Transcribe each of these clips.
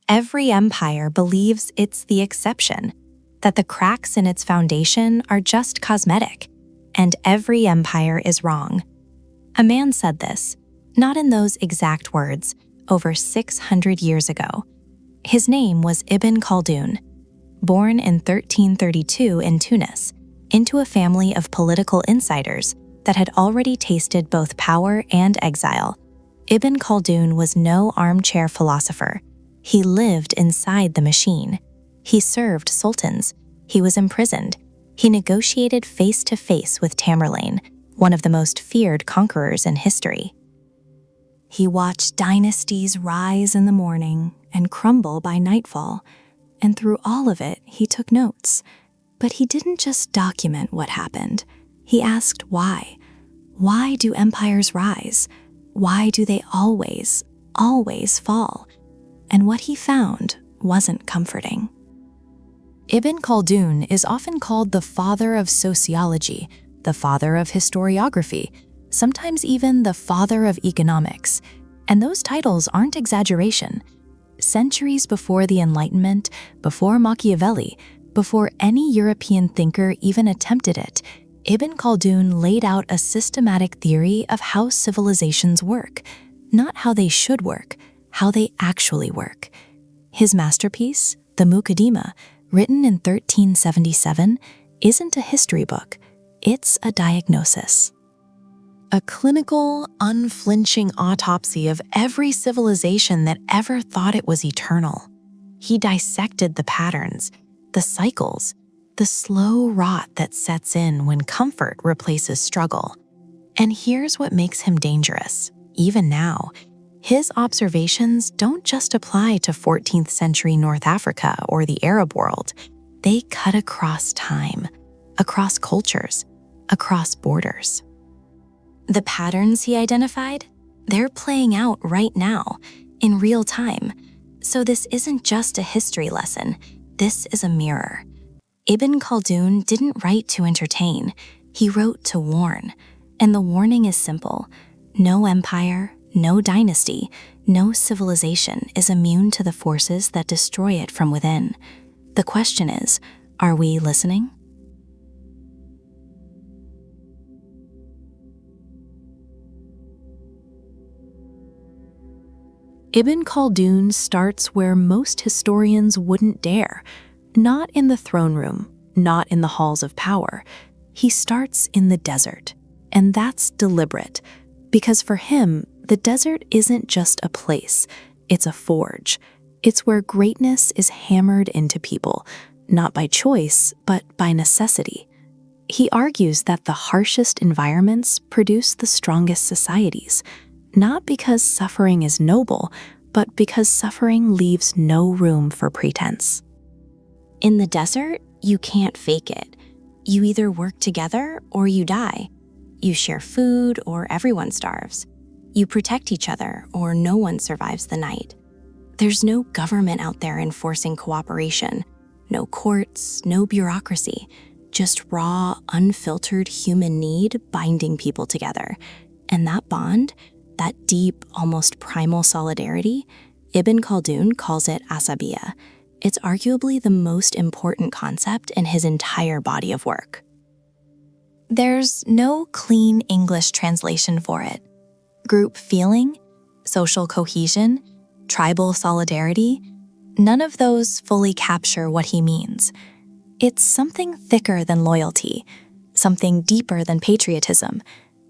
Every empire believes it's the exception, that the cracks in its foundation are just cosmetic, and every empire is wrong. A man said this, not in those exact words, over 600 years ago. His name was Ibn Khaldun. Born in 1332 in Tunis, into a family of political insiders that had already tasted both power and exile, Ibn Khaldun was no armchair philosopher. He lived inside the machine. He served sultans. He was imprisoned. He negotiated face-to-face with Tamerlane, one of the most feared conquerors in history. He watched dynasties rise in the morning and crumble by nightfall, and through all of it, he took notes. But he didn't just document what happened. He asked why. Why do empires rise? Why do they always fall? And what he found wasn't comforting. Ibn Khaldun is often called the father of sociology, the father of historiography, sometimes even the father of economics. And those titles aren't exaggeration. Centuries before the Enlightenment, before Machiavelli, before any European thinker even attempted it, Ibn Khaldun laid out a systematic theory of how civilizations work, not how they should work, how they actually work. His masterpiece, the Muqaddimah, written in 1377, isn't a history book, it's a diagnosis. A clinical, unflinching autopsy of every civilization that ever thought it was eternal. He dissected the patterns, the cycles, the slow rot that sets in when comfort replaces struggle. And here's what makes him dangerous, even now. His observations don't just apply to 14th century North Africa or the Arab world. They cut across time, across cultures, across borders. The patterns he identified, they're playing out right now, in real time. So this isn't just a history lesson, this is a mirror. Ibn Khaldun didn't write to entertain, he wrote to warn. And the warning is simple: no empire, no dynasty, no civilization is immune to the forces that destroy it from within. The question is, are we listening? Ibn Khaldun starts where most historians wouldn't dare, not in the throne room, not in the halls of power. He starts in the desert, and that's deliberate, because for him, the desert isn't just a place, it's a forge. It's where greatness is hammered into people, not by choice, but by necessity. He argues that the harshest environments produce the strongest societies, not because suffering is noble, but because suffering leaves no room for pretense. In the desert, you can't fake it. You either work together or you die. You share food or everyone starves. You protect each other or no one survives the night. There's no government out there enforcing cooperation, no courts, no bureaucracy, just raw, unfiltered human need binding people together. And that bond, that deep, almost primal solidarity, Ibn Khaldun calls it Asabiyyah. It's arguably the most important concept in his entire body of work. There's no clean English translation for it. Group feeling, social cohesion, tribal solidarity, none of those fully capture what he means. It's something thicker than loyalty, something deeper than patriotism.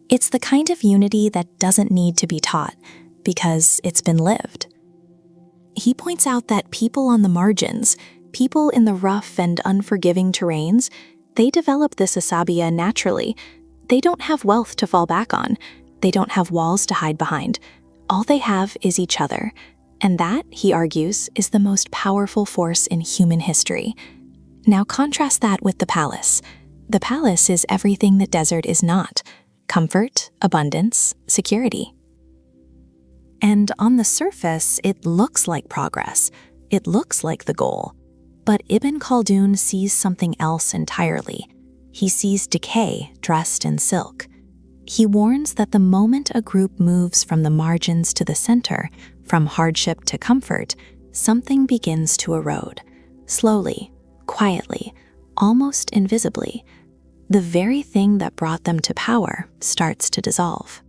It's the kind of unity that doesn't need to be taught, because it's been lived. He points out that people on the margins, people in the rough and unforgiving terrains, they develop this Asabiyyah naturally. They don't have wealth to fall back on. They don't have walls to hide behind. All they have is each other. And that, he argues, is the most powerful force in human history. Now contrast that with the palace. The palace is everything that desert is not: comfort, abundance, security. And on the surface, it looks like progress. It looks like the goal. But Ibn Khaldun sees something else entirely. He sees decay dressed in silk. He warns that the moment a group moves from the margins to the center, from hardship to comfort, something begins to erode, slowly, quietly, almost invisibly. The very thing that brought them to power starts to dissolve.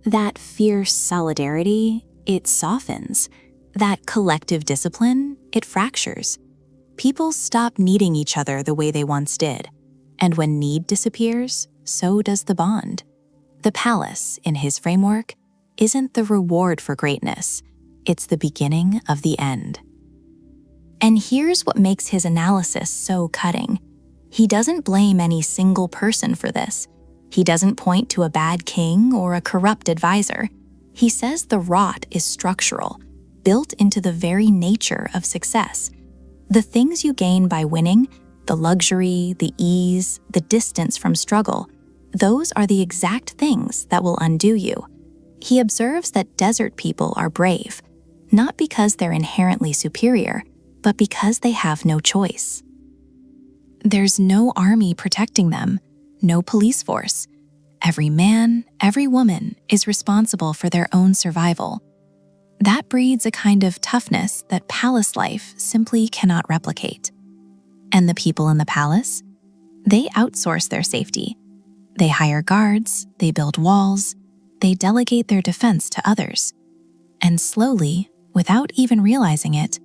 That fierce solidarity, it softens. That collective discipline, it fractures. People stop needing each other the way they once did. And when need disappears, so does the bond. The palace, in his framework, isn't the reward for greatness. It's the beginning of the end. And here's what makes his analysis so cutting. He doesn't blame any single person for this. He doesn't point to a bad king or a corrupt advisor. He says the rot is structural, built into the very nature of success. The things you gain by winning, the luxury, the ease, the distance from struggle, those are the exact things that will undo you. He observes that desert people are brave, not because they're inherently superior, but because they have no choice. There's no army protecting them, no police force. Every man, every woman is responsible for their own survival. That breeds a kind of toughness that palace life simply cannot replicate. And the people in the palace? They outsource their safety. They hire guards, they build walls, they delegate their defense to others. And slowly, without even realizing it,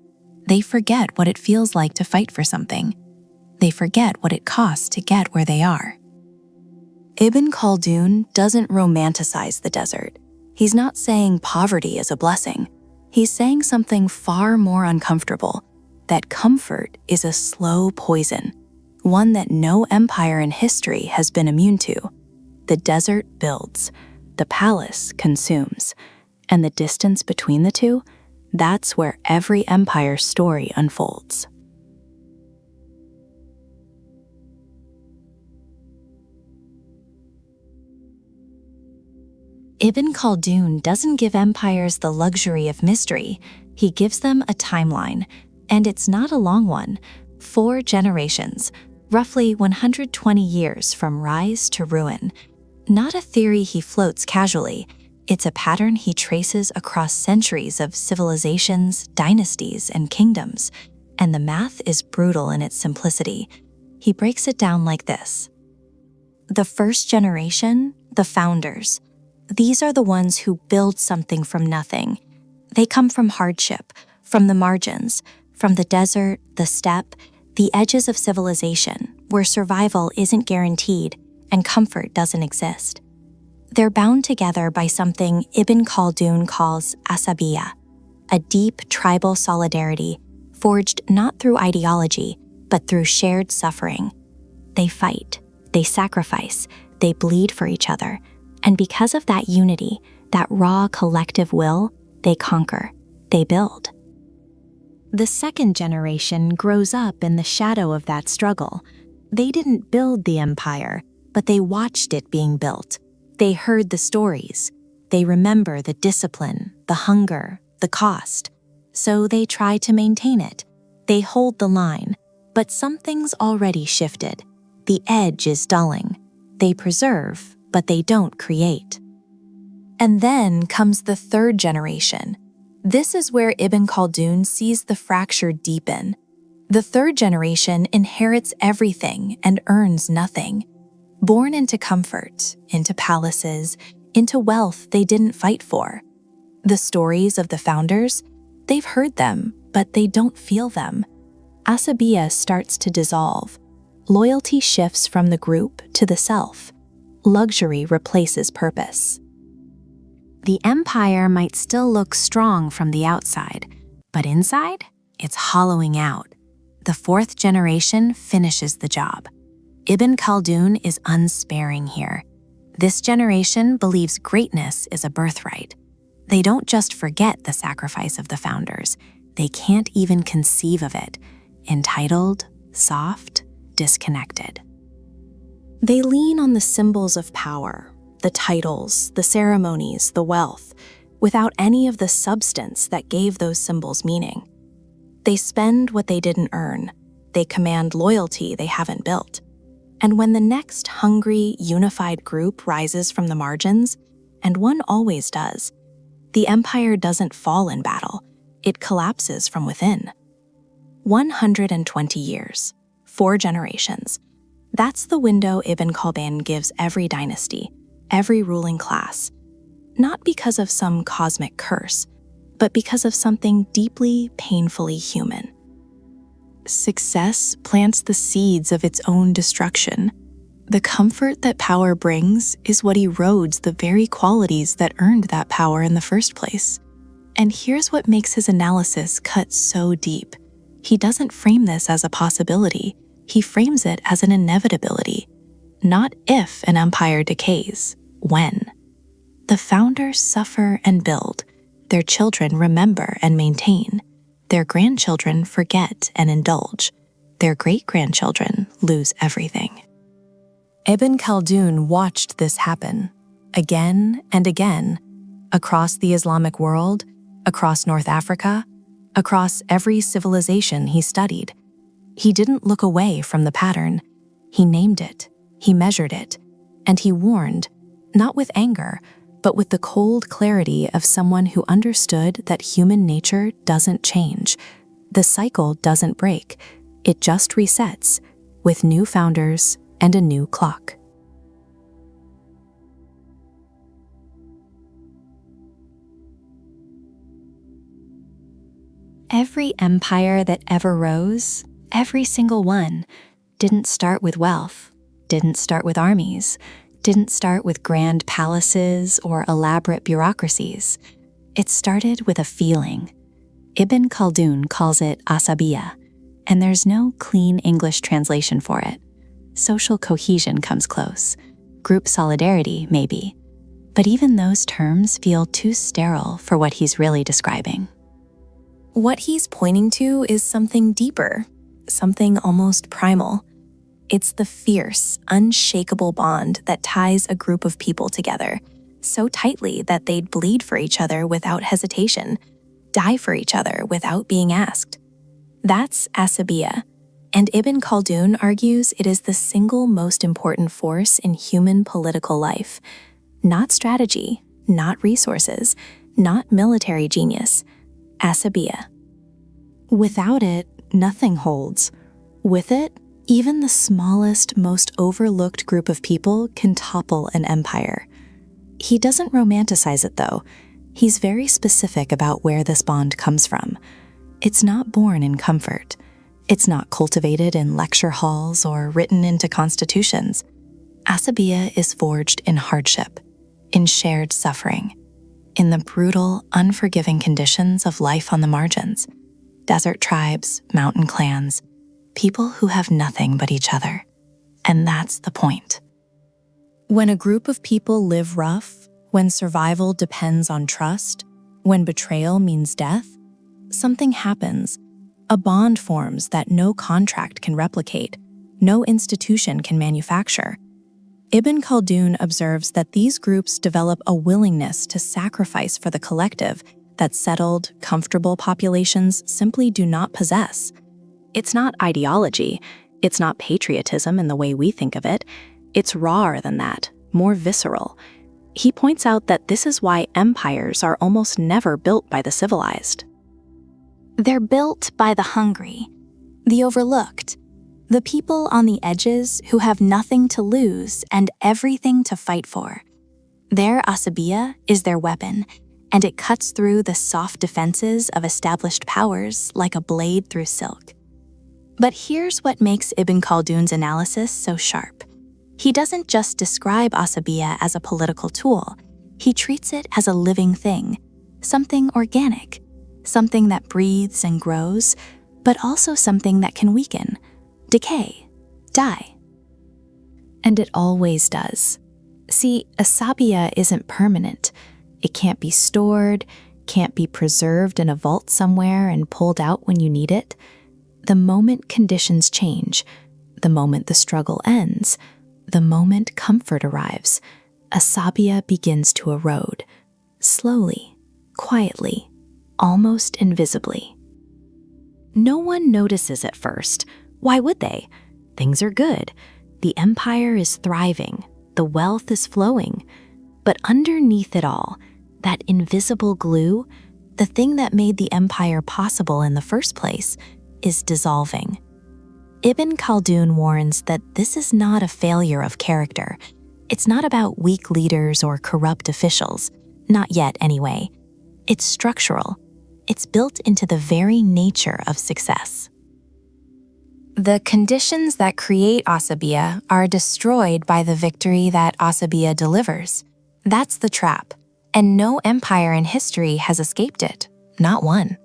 they forget what it feels like to fight for something. They forget what it costs to get where they are. Ibn Khaldun doesn't romanticize the desert. He's not saying poverty is a blessing. He's saying something far more uncomfortable, that comfort is a slow poison, one that no empire in history has been immune to. The desert builds, the palace consumes, and the distance between the two, that's where every empire's story unfolds. Ibn Khaldun doesn't give empires the luxury of mystery. He gives them a timeline, and it's not a long one. 4 generations, roughly 120 years from rise to ruin. Not a theory he floats casually. It's a pattern he traces across centuries of civilizations, dynasties, and kingdoms. And the math is brutal in its simplicity. He breaks it down like this. The first generation, the founders. These are the ones who build something from nothing. They come from hardship, from the margins, from the desert, the steppe, the edges of civilization, where survival isn't guaranteed and comfort doesn't exist. They're bound together by something Ibn Khaldun calls Asabiyyah, a deep tribal solidarity forged not through ideology, but through shared suffering. They fight, they sacrifice, they bleed for each other. And because of that unity, that raw collective will, they conquer, they build. The second generation grows up in the shadow of that struggle. They didn't build the empire, but they watched it being built. They heard the stories. They remember the discipline, the hunger, the cost. So they try to maintain it. They hold the line, but something's already shifted. The edge is dulling. They preserve, but they don't create. And then comes the third generation. This is where Ibn Khaldun sees the fracture deepen. The third generation inherits everything and earns nothing. Born into comfort, into palaces, into wealth they didn't fight for. The stories of the founders, they've heard them, but they don't feel them. Asabiyyah starts to dissolve. Loyalty shifts from the group to the self. Luxury replaces purpose. The empire might still look strong from the outside, but inside, it's hollowing out. The fourth generation finishes the job. Ibn Khaldun is unsparing here. This generation believes greatness is a birthright. They don't just forget the sacrifice of the founders. They can't even conceive of it. Entitled, soft, disconnected. They lean on the symbols of power, the titles, the ceremonies, the wealth, without any of the substance that gave those symbols meaning. They spend what they didn't earn. They command loyalty they haven't built. And when the next hungry, unified group rises from the margins, and one always does, the empire doesn't fall in battle. it collapses from within. 120 years, 4 generations. That's the window Ibn Khaldun gives every dynasty, every ruling class. Not because of some cosmic curse, but because of something deeply, painfully human. Success plants the seeds of its own destruction. The comfort that power brings is what erodes the very qualities that earned that power in the first place. And here's what makes his analysis cut so deep. He doesn't frame this as a possibility. He frames it as an inevitability. Not if an empire decays, when. The founders suffer and build. Their children remember and maintain. Their grandchildren forget and indulge. Their great-grandchildren lose everything. Ibn Khaldun watched this happen, again and again, across the Islamic world, across North Africa, across every civilization he studied. He didn't look away from the pattern. He named it, he measured it, and he warned, not with anger, but with the cold clarity of someone who understood that human nature doesn't change. The cycle doesn't break. It just resets, with new founders and a new clock. Every empire that ever rose, every single one, didn't start with wealth, didn't start with armies, didn't start with grand palaces or elaborate bureaucracies. It started with a feeling. Ibn Khaldun calls it Asabiyyah, and there's no clean English translation for it. Social cohesion comes close. Group solidarity, maybe. But even those terms feel too sterile for what he's really describing. What he's pointing to is something deeper, something almost primal. It's the fierce, unshakable bond that ties a group of people together, so tightly that they'd bleed for each other without hesitation, die for each other without being asked. That's Asabiyyah, and Ibn Khaldun argues it is the single most important force in human political life. Not strategy, not resources, not military genius. Asabiyyah. Without it, nothing holds. With it, even the smallest, most overlooked group of people can topple an empire. He doesn't romanticize it, though. He's very specific about where this bond comes from. It's not born in comfort. It's not cultivated in lecture halls or written into constitutions. Asabiyyah is forged in hardship, in shared suffering, in the brutal, unforgiving conditions of life on the margins. Desert tribes, mountain clans, people who have nothing but each other. And that's the point. When a group of people live rough, when survival depends on trust, when betrayal means death, something happens. A bond forms that no contract can replicate, no institution can manufacture. Ibn Khaldun observes that these groups develop a willingness to sacrifice for the collective that settled, comfortable populations simply do not possess. It's not ideology, it's not patriotism in the way we think of it. It's rawer than that, more visceral. He points out that this is why empires are almost never built by the civilized. They're built by the hungry, the overlooked, the people on the edges who have nothing to lose and everything to fight for. Their Asabiyyah is their weapon, and it cuts through the soft defenses of established powers like a blade through silk. But here's what makes Ibn Khaldun's analysis so sharp. He doesn't just describe Asabiyyah as a political tool. He treats it as a living thing, something organic, something that breathes and grows, but also something that can weaken, decay, die. And it always does. See, Asabiyyah isn't permanent. It can't be stored, can't be preserved in a vault somewhere and pulled out when you need it. The moment conditions change, the moment the struggle ends, the moment comfort arrives, Asabiyyah begins to erode, slowly, quietly, almost invisibly. No one notices at first. Why would they? Things are good. The empire is thriving. The wealth is flowing. But underneath it all, that invisible glue, The thing that made the empire possible in the first place is dissolving. Ibn Khaldun warns that this is not a failure of character. It's not about weak leaders or corrupt officials, not yet anyway. It's structural. It's built into the very nature of success. The conditions that create Asabiyyah are destroyed by the victory that Asabiyyah delivers. That's the trap, and no empire in history has escaped it, not one.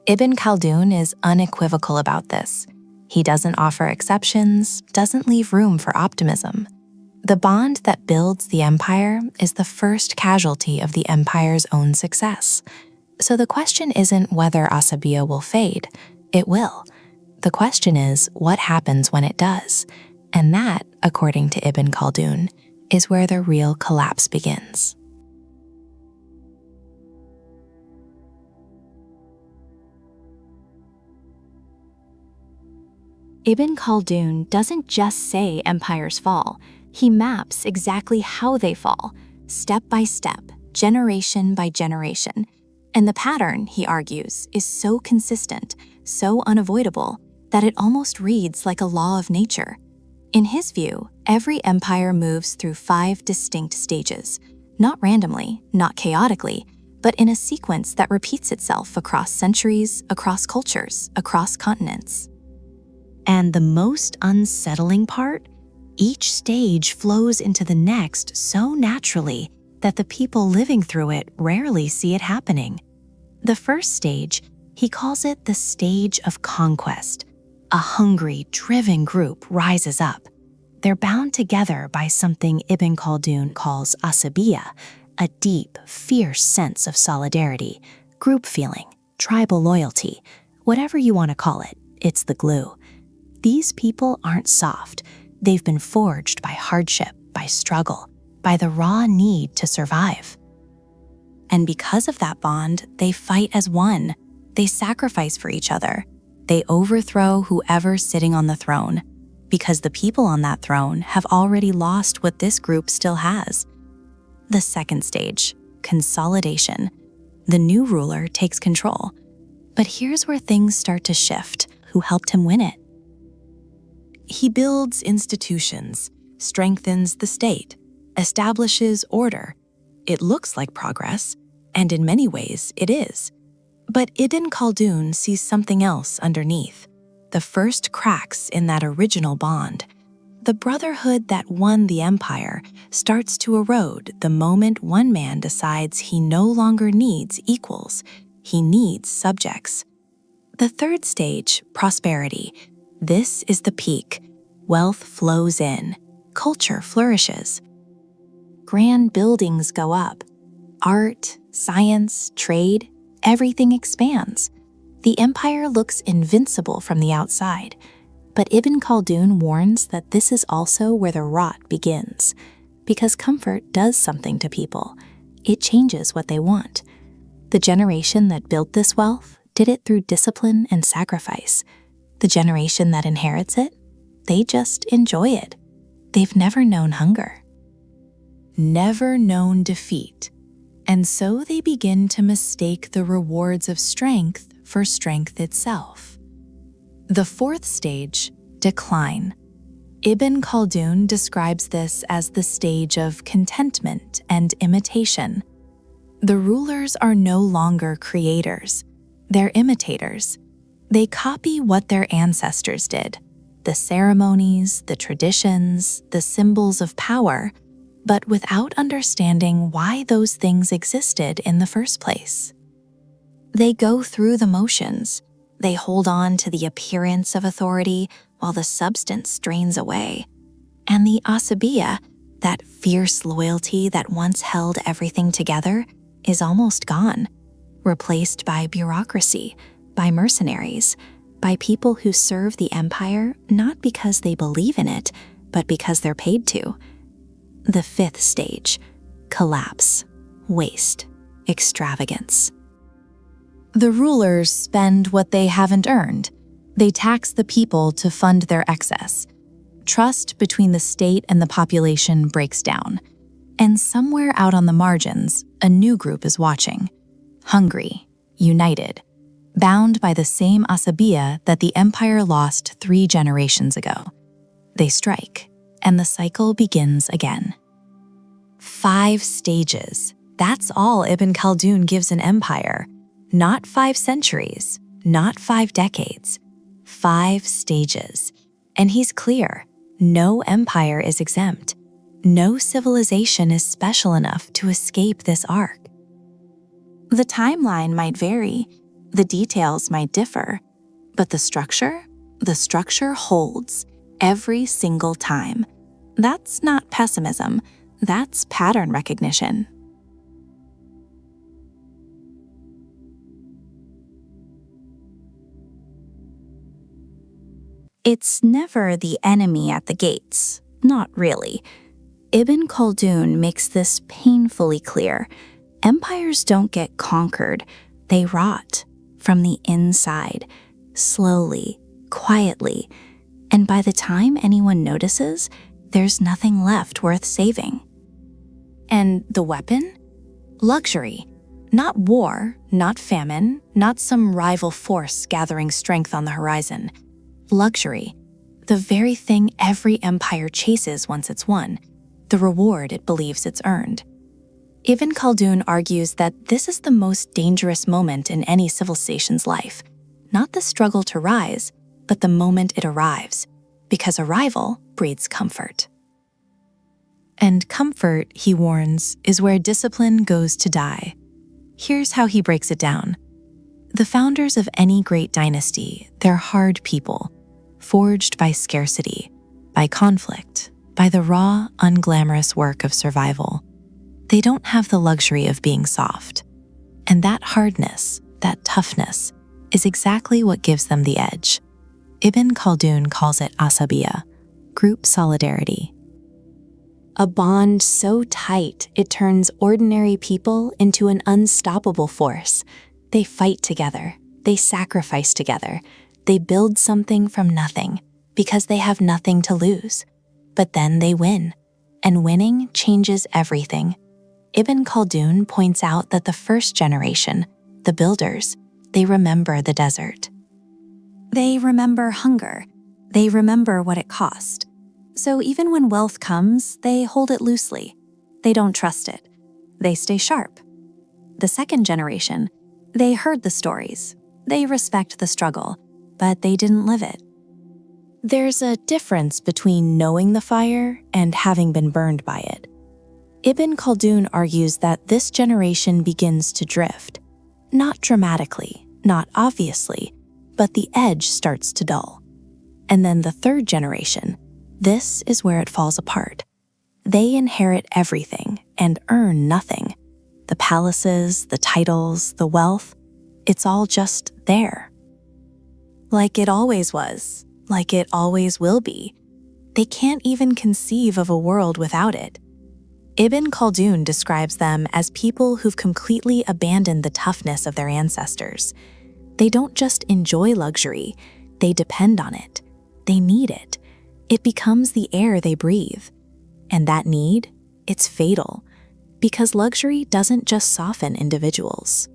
Ibn Khaldun is unequivocal about this. He doesn't offer exceptions, doesn't leave room for optimism. The bond that builds the empire is the first casualty of the empire's own success. So the question isn't whether Asabiyyah will fade. It will. The question is what happens when it does. And that, according to Ibn Khaldun, is where the real collapse begins. Ibn Khaldun doesn't just say empires fall. He maps exactly how they fall, step by step, generation by generation. And the pattern, he argues, is so consistent, so unavoidable, that it almost reads like a law of nature. In his view, every empire moves through 5 distinct stages, not randomly, not chaotically, but in a sequence that repeats itself across centuries, across cultures, across continents. And the most unsettling part? Each stage flows into the next so naturally that the people living through it rarely see it happening. The first stage, he calls it the stage of conquest. A hungry, driven group rises up. They're bound together by something Ibn Khaldun calls Asabiyyah, a deep, fierce sense of solidarity, group feeling, tribal loyalty, whatever you want to call it, it's the glue. These people aren't soft. They've been forged by hardship, by struggle, by the raw need to survive. And because of that bond, they fight as one. They sacrifice for each other. They overthrow whoever's sitting on the throne, because the people on that throne have already lost what this group still has. The second stage, consolidation. The new ruler takes control. But here's where things start to shift. Who helped him win it? He builds institutions, strengthens the state, establishes order. It looks like progress, and in many ways it is. But Ibn Khaldun sees something else underneath. The first cracks in that original bond. The brotherhood that won the empire starts to erode the moment one man decides he no longer needs equals. He needs subjects. The third stage, prosperity. This is the peak. Wealth flows in. Culture flourishes. Grand buildings go up. Art, science, trade, everything expands. The empire looks invincible from the outside, but Ibn Khaldun warns that this is also where the rot begins, because comfort does something to people. It changes what they want. The generation that built this wealth did it through discipline and sacrifice. The generation that inherits it, they just enjoy it. They've never known hunger. Never known defeat. And so they begin to mistake the rewards of strength for strength itself. The fourth stage, decline. Ibn Khaldun describes this as the stage of contentment and imitation. The rulers are no longer creators. They're imitators. They copy what their ancestors did, the ceremonies, the traditions, the symbols of power, but without understanding why those things existed in the first place. They go through the motions. They hold on to the appearance of authority while the substance drains away. And the Asabiyyah, that fierce loyalty that once held everything together, is almost gone, replaced by bureaucracy, by mercenaries, by people who serve the empire not because they believe in it, but because they're paid to. The fifth stage, collapse, waste, extravagance. The rulers spend what they haven't earned. They tax the people to fund their excess. Trust between the state and the population breaks down. And somewhere out on the margins, a new group is watching. Hungry, united, bound by the same Asabiyyah that the empire lost 3 generations ago. They strike, and the cycle begins again. 5 stages. That's all Ibn Khaldun gives an empire. Not 5 centuries, not 5 decades. 5 stages. And he's clear, no empire is exempt. No civilization is special enough to escape this arc. The timeline might vary, the details might differ, but the structure holds every single time. That's not pessimism, that's pattern recognition. It's never the enemy at the gates, not really. Ibn Khaldun makes this painfully clear. Empires don't get conquered, they rot from the inside, slowly, quietly, and by the time anyone notices, there's nothing left worth saving. And the weapon? Luxury. Not war, not famine, not some rival force gathering strength on the horizon. Luxury. The very thing every empire chases once it's won, the reward it believes it's earned. Ibn Khaldun argues that this is the most dangerous moment in any civilization's life, not the struggle to rise, but the moment it arrives, because arrival breeds comfort. And comfort, he warns, is where discipline goes to die. Here's how he breaks it down. The founders of any great dynasty, they're hard people, forged by scarcity, by conflict, by the raw, unglamorous work of survival. They don't have the luxury of being soft. And that hardness, that toughness, is exactly what gives them the edge. Ibn Khaldun calls it Asabiyyah, group solidarity. A bond so tight it turns ordinary people into an unstoppable force. They fight together, they sacrifice together, they build something from nothing because they have nothing to lose. But then they win, and winning changes everything. Ibn Khaldun points out that the first generation, the builders, they remember the desert. They remember hunger. They remember what it cost. So even when wealth comes, they hold it loosely. They don't trust it. They stay sharp. The second generation, they heard the stories. They respect the struggle, but they didn't live it. There's a difference between knowing the fire and having been burned by it. Ibn Khaldun argues that this generation begins to drift. Not dramatically, not obviously, but the edge starts to dull. And then the third generation, this is where it falls apart. They inherit everything and earn nothing. The palaces, the titles, the wealth, it's all just there. Like it always was, like it always will be. They can't even conceive of a world without it. Ibn Khaldun describes them as people who've completely abandoned the toughness of their ancestors. They don't just enjoy luxury, they depend on it. They need it. It becomes the air they breathe. And that need, it's fatal, because luxury doesn't just soften individuals.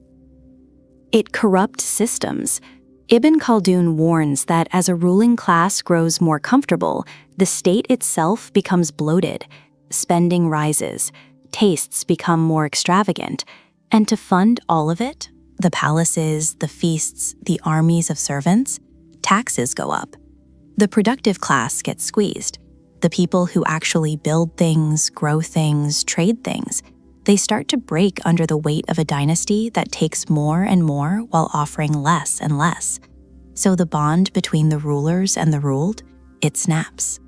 It corrupts systems. Ibn Khaldun warns that as a ruling class grows more comfortable, the state itself becomes bloated. Spending rises, tastes become more extravagant, and to fund all of it, the palaces, the feasts, the armies of servants, taxes go up. The productive class gets squeezed. The people who actually build things, grow things, trade things, they start to break under the weight of a dynasty that takes more and more while offering less and less. So the bond between the rulers and the ruled, it snaps.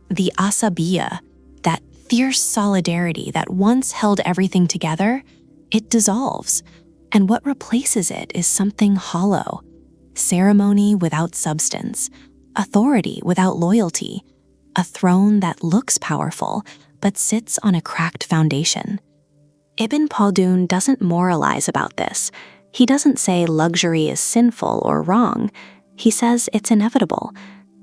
The Asabiyyah, that fierce solidarity that once held everything together, it dissolves. And what replaces it is something hollow. Ceremony without substance, authority without loyalty, a throne that looks powerful but sits on a cracked foundation. Ibn Khaldun doesn't moralize about this. He doesn't say luxury is sinful or wrong. He says it's inevitable.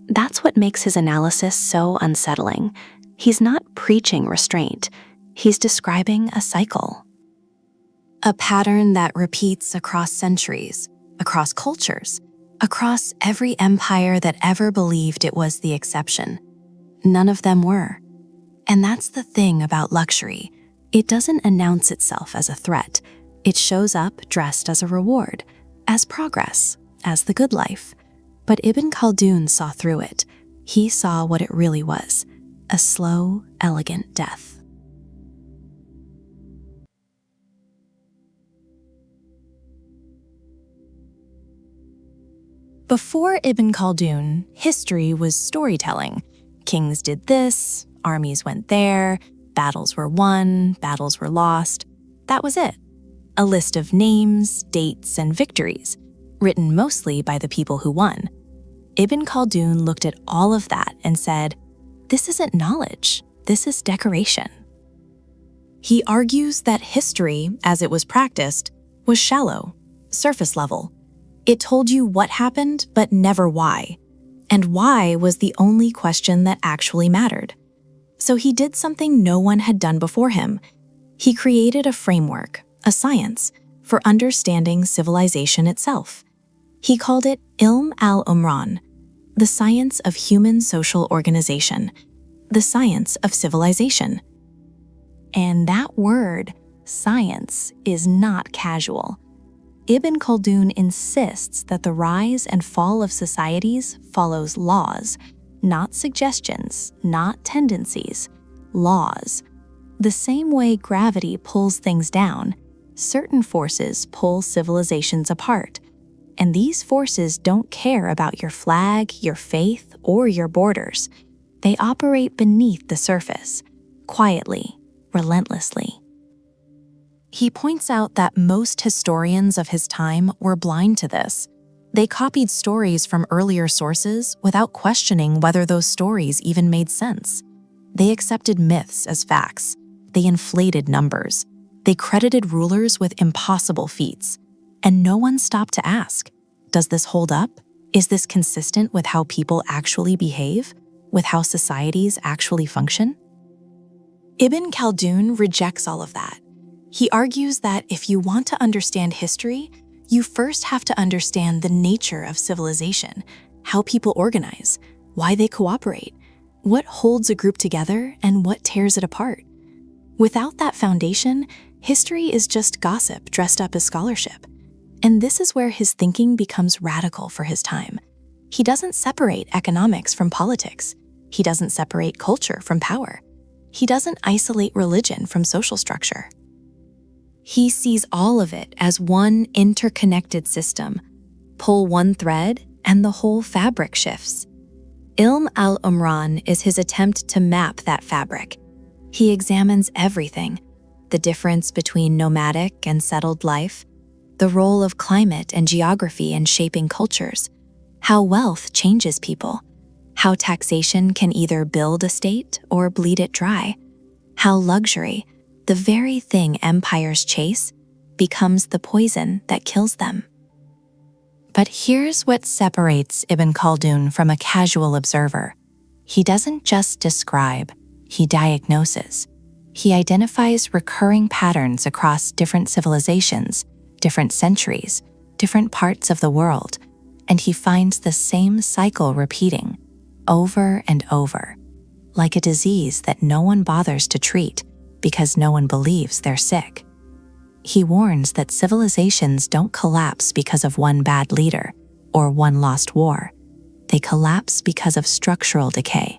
That's what makes his analysis so unsettling. He's not preaching restraint. He's describing a cycle. A pattern that repeats across centuries, across cultures, across every empire that ever believed it was the exception. None of them were. And that's the thing about luxury. It doesn't announce itself as a threat. It shows up dressed as a reward, as progress, as the good life. But Ibn Khaldun saw through it. He saw what it really was, a slow, elegant death. Before Ibn Khaldun, history was storytelling. Kings did this, armies went there, battles were won, battles were lost. That was it. A list of names, dates, and victories, written mostly by the people who won. Ibn Khaldun looked at all of that and said, "This isn't knowledge, this is decoration." He argues that history, as it was practiced, was shallow, surface level. It told you what happened, but never why. And why was the only question that actually mattered. So he did something no one had done before him. He created a framework, a science, for understanding civilization itself. He called it al-Umran, the science of human social organization, the science of civilization. And that word, science, is not casual. Ibn Khaldun insists that the rise and fall of societies follows laws, not suggestions, not tendencies, laws. The same way gravity pulls things down, certain forces pull civilizations apart. And these forces don't care about your flag, your faith, or your borders. They operate beneath the surface, quietly, relentlessly. He points out that most historians of his time were blind to this. They copied stories from earlier sources without questioning whether those stories even made sense. They accepted myths as facts. They inflated numbers. They credited rulers with impossible feats. And no one stopped to ask, does this hold up? Is this consistent with how people actually behave? With how societies actually function? Ibn Khaldun rejects all of that. He argues that if you want to understand history, you first have to understand the nature of civilization, how people organize, why they cooperate, what holds a group together, and what tears it apart. Without that foundation, history is just gossip dressed up as scholarship. And this is where his thinking becomes radical for his time. He doesn't separate economics from politics. He doesn't separate culture from power. He doesn't isolate religion from social structure. He sees all of it as one interconnected system. Pull one thread, and the whole fabric shifts. Ilm al-Umran is his attempt to map that fabric. He examines everything, the difference between nomadic and settled life, the role of climate and geography in shaping cultures, how wealth changes people, how taxation can either build a state or bleed it dry, how luxury, the very thing empires chase, becomes the poison that kills them. But here's what separates Ibn Khaldun from a casual observer. He doesn't just describe, he diagnoses. He identifies recurring patterns across different civilizations, different centuries, different parts of the world, and he finds the same cycle repeating, over and over, like a disease that no one bothers to treat because no one believes they're sick. He warns that civilizations don't collapse because of one bad leader or one lost war. They collapse because of structural decay,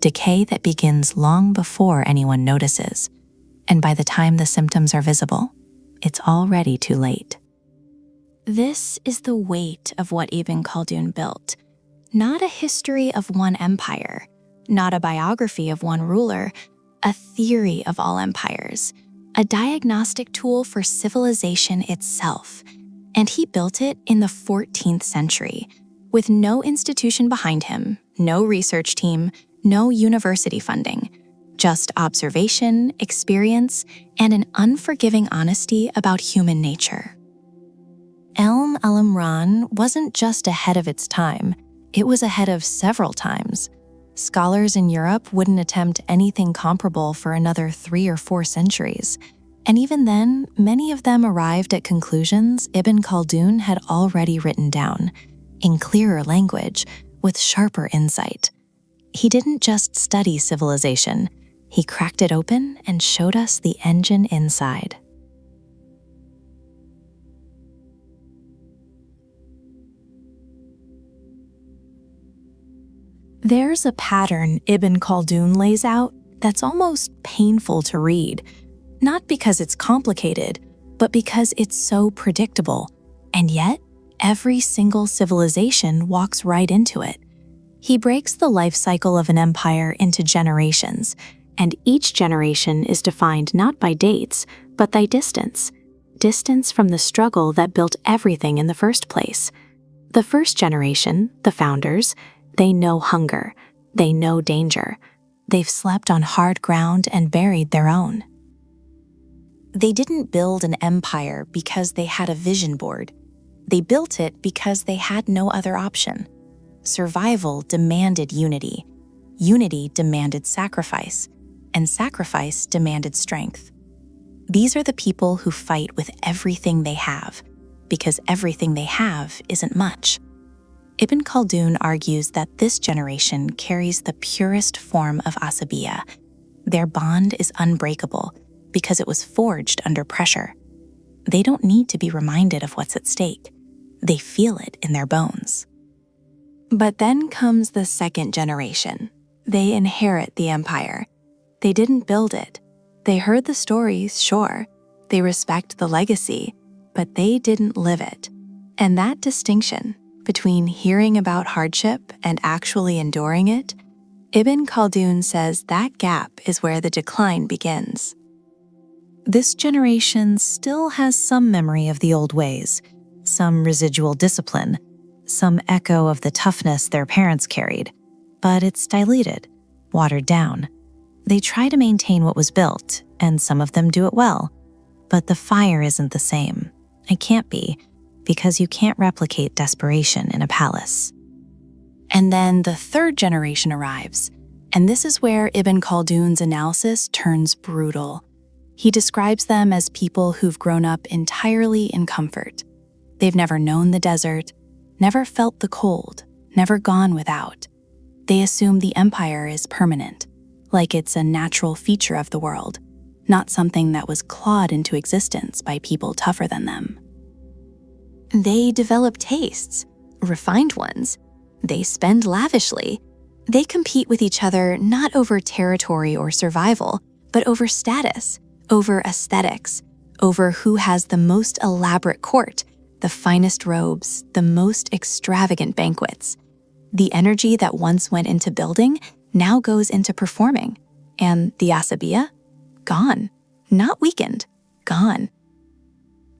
decay that begins long before anyone notices, and by the time the symptoms are visible, it's already too late. This is the weight of what Ibn Khaldun built. Not a history of one empire, not a biography of one ruler, a theory of all empires, a diagnostic tool for civilization itself. And he built it in the 14th century, with no institution behind him, no research team, no university funding, just observation, experience, and an unforgiving honesty about human nature. al-Umran wasn't just ahead of its time, it was ahead of several times. Scholars in Europe wouldn't attempt anything comparable for another 3 or 4 centuries. And even then, many of them arrived at conclusions Ibn Khaldun had already written down, in clearer language, with sharper insight. He didn't just study civilization, he cracked it open and showed us the engine inside. There's a pattern Ibn Khaldun lays out that's almost painful to read, not because it's complicated, but because it's so predictable, and yet every single civilization walks right into it. He breaks the life cycle of an empire into generations, and each generation is defined not by dates, but by distance. Distance from the struggle that built everything in the first place. The first generation, the founders, they know hunger, they know danger. They've slept on hard ground and buried their own. They didn't build an empire because they had a vision board. They built it because they had no other option. Survival demanded unity. Unity demanded sacrifice. And sacrifice demanded strength. These are the people who fight with everything they have, because everything they have isn't much. Ibn Khaldun argues that this generation carries the purest form of Asabiyyah. Their bond is unbreakable because it was forged under pressure. They don't need to be reminded of what's at stake. They feel it in their bones. But then comes the second generation. They inherit the empire. They didn't build it. They heard the stories, sure. They respect the legacy, but they didn't live it. And that distinction between hearing about hardship and actually enduring it, Ibn Khaldun says that gap is where the decline begins. This generation still has some memory of the old ways, some residual discipline, some echo of the toughness their parents carried, but it's diluted, watered down. They try to maintain what was built, and some of them do it well, but the fire isn't the same. It can't be, because you can't replicate desperation in a palace. And then the third generation arrives, and this is where Ibn Khaldun's analysis turns brutal. He describes them as people who've grown up entirely in comfort. They've never known the desert, never felt the cold, never gone without. They assume the empire is permanent, like it's a natural feature of the world, not something that was clawed into existence by people tougher than them. They develop tastes, refined ones. They spend lavishly. They compete with each other not over territory or survival, but over status, over aesthetics, over who has the most elaborate court, the finest robes, the most extravagant banquets. The energy that once went into building now goes into performing. And the Asabiyyah? Gone. Not weakened. Gone.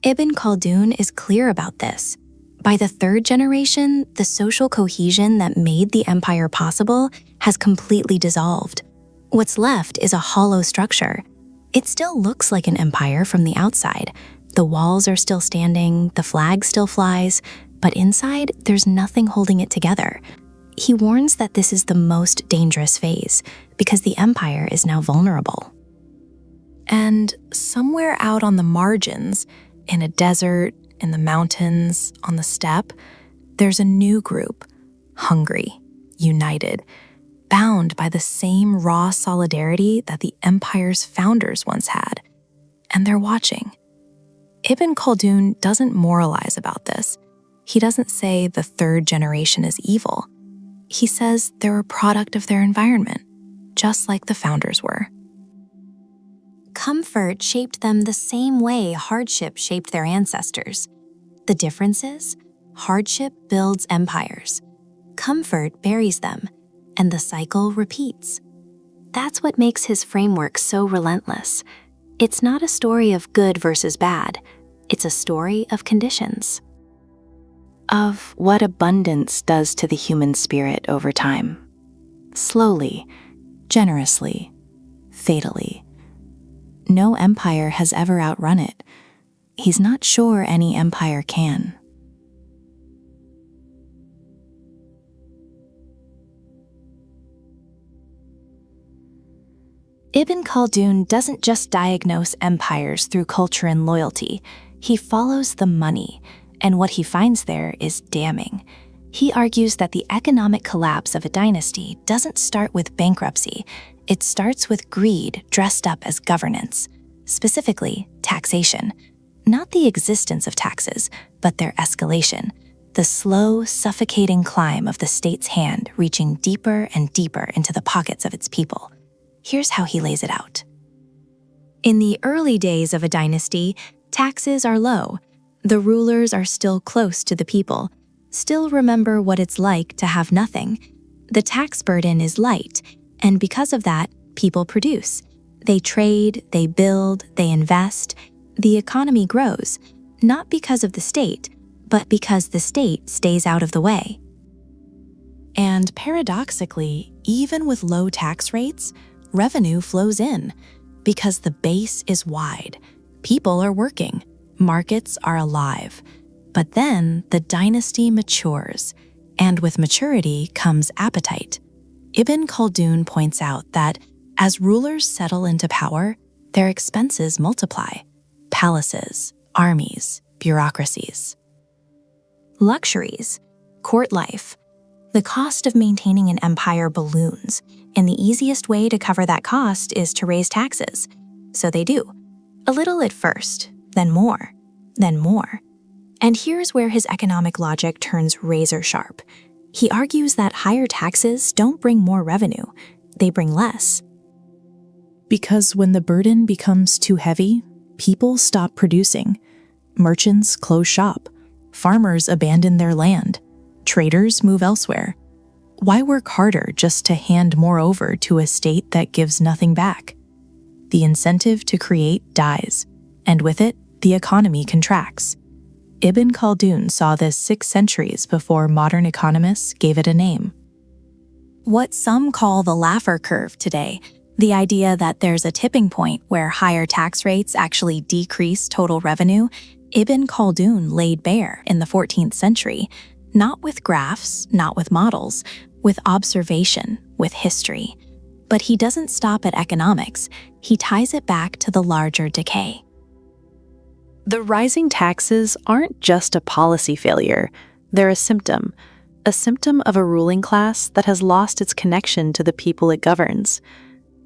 Ibn Khaldun is clear about this. By the third generation, the social cohesion that made the empire possible has completely dissolved. What's left is a hollow structure. It still looks like an empire from the outside. The walls are still standing, the flag still flies, but inside, there's nothing holding it together. He warns that this is the most dangerous phase, because the empire is now vulnerable. And somewhere out on the margins, in a desert, in the mountains, on the steppe, there's a new group, hungry, united, bound by the same raw solidarity that the empire's founders once had. And they're watching. Ibn Khaldun doesn't moralize about this. He doesn't say the third generation is evil. He says they're a product of their environment, just like the founders were. Comfort shaped them the same way hardship shaped their ancestors. The difference is, hardship builds empires. Comfort buries them, and the cycle repeats. That's what makes his framework so relentless. It's not a story of good versus bad. It's a story of conditions. Of what abundance does to the human spirit over time. Slowly, generously, fatally. No empire has ever outrun it. He's not sure any empire can. Ibn Khaldun doesn't just diagnose empires through culture and loyalty. He follows the money, and what he finds there is damning. He argues that the economic collapse of a dynasty doesn't start with bankruptcy. It starts with greed dressed up as governance, specifically taxation. Not the existence of taxes, but their escalation. The slow, suffocating climb of the state's hand reaching deeper and deeper into the pockets of its people. Here's how he lays it out. In the early days of a dynasty, taxes are low. The rulers are still close to the people, still remember what it's like to have nothing. The tax burden is light, and because of that, people produce. They trade, they build, they invest. The economy grows, not because of the state, but because the state stays out of the way. And paradoxically, even with low tax rates, revenue flows in because the base is wide. People are working, markets are alive. But then the dynasty matures, and with maturity comes appetite. Ibn Khaldun points out that as rulers settle into power, their expenses multiply. Palaces, armies, bureaucracies. Luxuries, court life. The cost of maintaining an empire balloons, and the easiest way to cover that cost is to raise taxes. So they do. A little at first, then more, then more. And here's where his economic logic turns razor sharp. He argues that higher taxes don't bring more revenue, they bring less. Because when the burden becomes too heavy, people stop producing. Merchants close shop. Farmers abandon their land. Traders move elsewhere. Why work harder just to hand more over to a state that gives nothing back? The incentive to create dies, and with it, the economy contracts. Ibn Khaldun saw this 6 centuries before modern economists gave it a name. What some call the Laffer curve today, the idea that there's a tipping point where higher tax rates actually decrease total revenue, Ibn Khaldun laid bare in the 14th century, not with graphs, not with models, with observation, with history. But he doesn't stop at economics, he ties it back to the larger decay. The rising taxes aren't just a policy failure, they're a symptom of a ruling class that has lost its connection to the people it governs.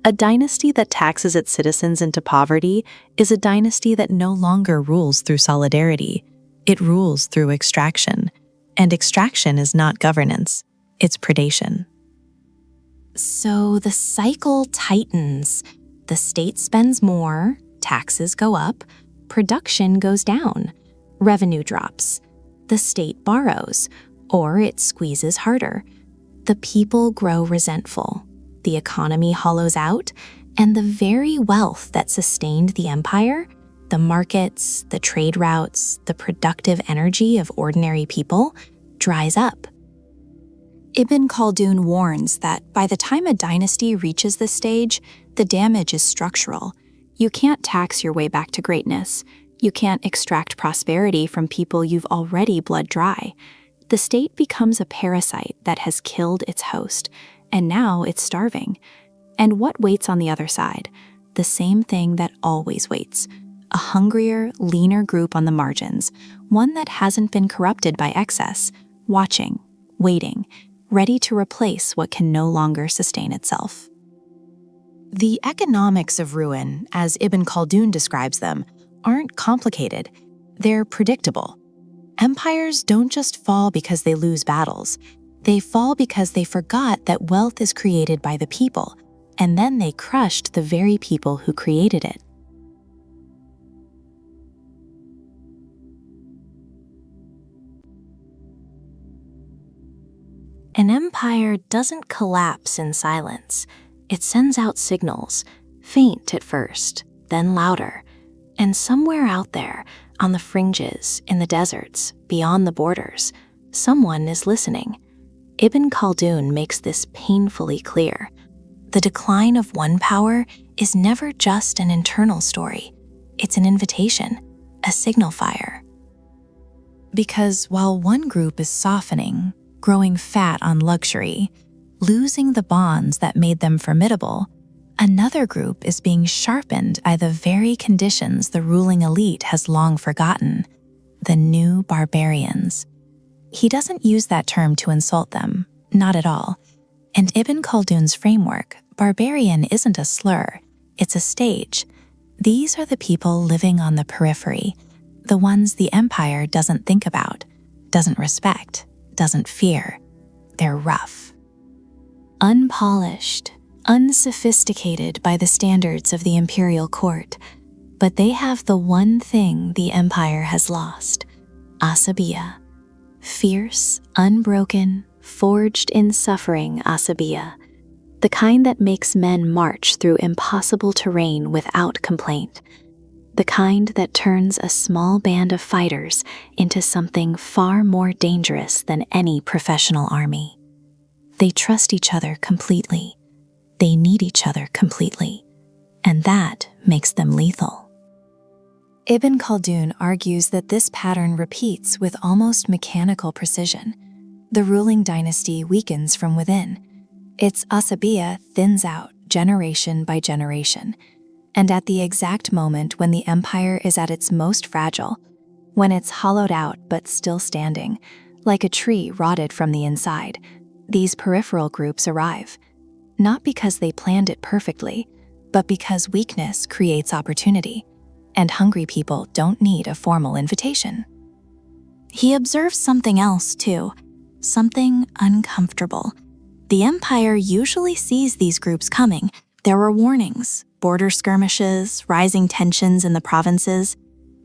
A dynasty that taxes its citizens into poverty is a dynasty that no longer rules through solidarity. It rules through extraction. And extraction is not governance, it's predation. So the cycle tightens. The state spends more, taxes go up, production goes down, revenue drops. The state borrows, or it squeezes harder. The people grow resentful. The economy hollows out, and the very wealth that sustained the empire, the markets, the trade routes, the productive energy of ordinary people, dries up. Ibn Khaldun warns that by the time a dynasty reaches this stage, the damage is structural. You can't tax your way back to greatness. You can't extract prosperity from people you've already bled dry. The state becomes a parasite that has killed its host, and now it's starving. And what waits on the other side? The same thing that always waits. A hungrier, leaner group on the margins, one that hasn't been corrupted by excess, watching, waiting, ready to replace what can no longer sustain itself. The economics of ruin, as Ibn Khaldun describes them, aren't complicated. They're predictable. Empires don't just fall because they lose battles. They fall because they forgot that wealth is created by the people, and then they crushed the very people who created it. An empire doesn't collapse in silence. It sends out signals, faint at first, then louder. And somewhere out there, on the fringes, in the deserts, beyond the borders, someone is listening. Ibn Khaldun makes this painfully clear. The decline of one power is never just an internal story. It's an invitation, a signal fire. Because while one group is softening, growing fat on luxury, losing the bonds that made them formidable, Another group is being sharpened by the very conditions the ruling elite has long forgotten: the new barbarians. He doesn't use that term to insult them, not at all. In Ibn Khaldun's framework, barbarian isn't a slur, it's a stage. These are the people living on the periphery, the ones the empire doesn't think about, doesn't respect, doesn't fear. They're rough. Unpolished, unsophisticated by the standards of the imperial court, but they have the one thing the empire has lost: Asabiyyah. Fierce, unbroken, forged in suffering Asabiyyah, the kind that makes men march through impossible terrain without complaint, the kind that turns a small band of fighters into something far more dangerous than any professional army. They trust each other completely. They need each other completely, and that makes them lethal. Ibn Khaldun argues that this pattern repeats with almost mechanical precision. The ruling dynasty weakens from within. Its Asabiyyah thins out generation by generation, and at the exact moment when the empire is at its most fragile, when it's hollowed out but still standing, like a tree rotted from the inside, these peripheral groups arrive. Not because they planned it perfectly, but because weakness creates opportunity, and hungry people don't need a formal invitation. He observes something else, too, something uncomfortable. The empire usually sees these groups coming. There were warnings, border skirmishes, rising tensions in the provinces,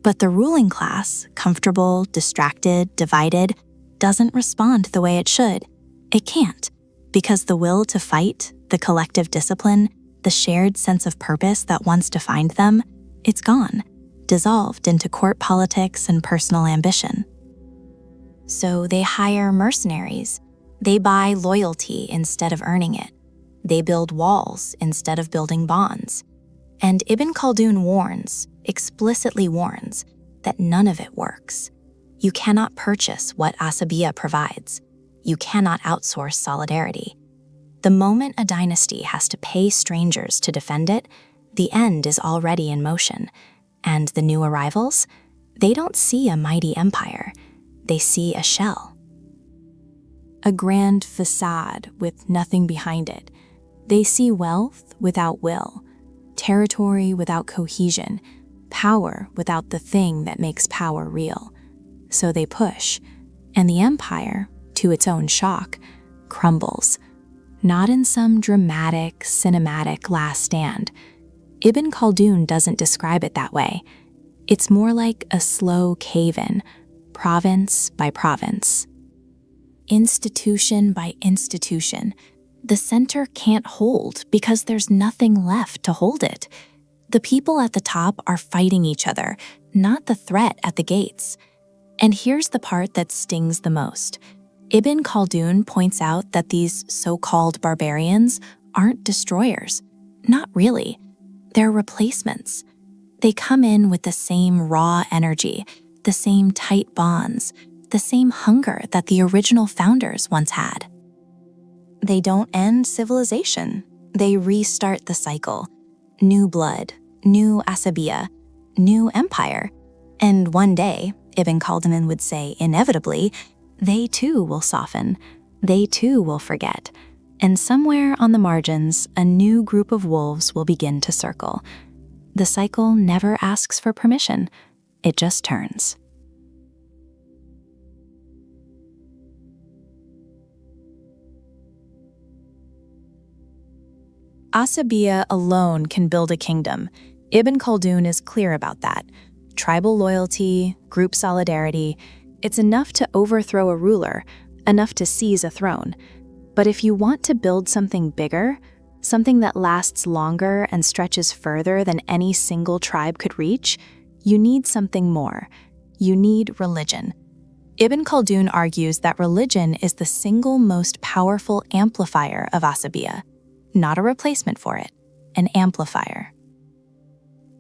but the ruling class, comfortable, distracted, divided, doesn't respond the way it should. It can't, because the will to fight, the collective discipline, the shared sense of purpose that once defined them, it's gone, dissolved into court politics and personal ambition. So they hire mercenaries. They buy loyalty instead of earning it. They build walls instead of building bonds. And Ibn Khaldun warns, explicitly warns, that none of it works. You cannot purchase what Asabiyyah provides. You cannot outsource solidarity. The moment a dynasty has to pay strangers to defend it, the end is already in motion. And the new arrivals, they don't see a mighty empire. They see a shell. A grand facade with nothing behind it. They see wealth without will, territory without cohesion, power without the thing that makes power real. So they push, and the empire, to its own shock, crumbles. Not in some dramatic, cinematic last stand. Ibn Khaldun doesn't describe it that way. It's more like a slow cave-in, province by province. Institution by institution. The center can't hold because there's nothing left to hold it. The people at the top are fighting each other, not the threat at the gates. And here's the part that stings the most. Ibn Khaldun points out that these so-called barbarians aren't destroyers. Not really. They're replacements. They come in with the same raw energy, the same tight bonds, the same hunger that the original founders once had. They don't end civilization. They restart the cycle. New blood, new Asabiyyah, new empire. And one day, Ibn Khaldun would say inevitably, they too will soften. They too will forget. And somewhere on the margins, a new group of wolves will begin to circle. The cycle never asks for permission. It just turns. Asabiyyah alone can build a kingdom. Ibn Khaldun is clear about that. Tribal loyalty, group solidarity, it's enough to overthrow a ruler, enough to seize a throne. But if you want to build something bigger, something that lasts longer and stretches further than any single tribe could reach, you need something more. You need religion. Ibn Khaldun argues that religion is the single most powerful amplifier of Asabiyyah, not a replacement for it, an amplifier.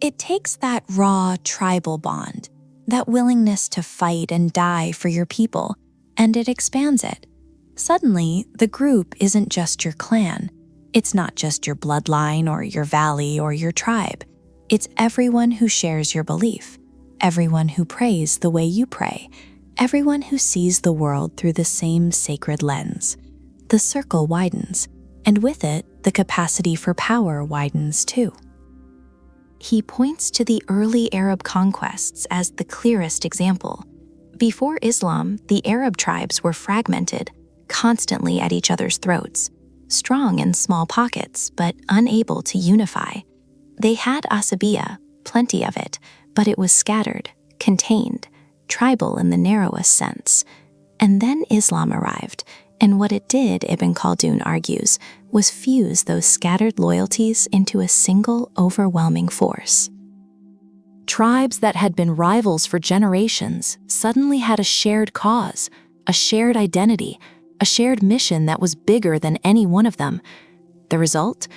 It takes that raw tribal bond, that willingness to fight and die for your people, and it expands it. Suddenly, the group isn't just your clan. It's not just your bloodline or your valley or your tribe. It's everyone who shares your belief, everyone who prays the way you pray, everyone who sees the world through the same sacred lens. The circle widens, and with it, the capacity for power widens too. He points to the early Arab conquests as the clearest example. Before Islam, the Arab tribes were fragmented, constantly at each other's throats, strong in small pockets, but unable to unify. They had Asabiyyah, plenty of it, but it was scattered, contained, tribal in the narrowest sense. And then Islam arrived, and what it did, Ibn Khaldun argues, was fuse those scattered loyalties into a single overwhelming force. Tribes that had been rivals for generations suddenly had a shared cause, a shared identity, a shared mission that was bigger than any one of them. The result?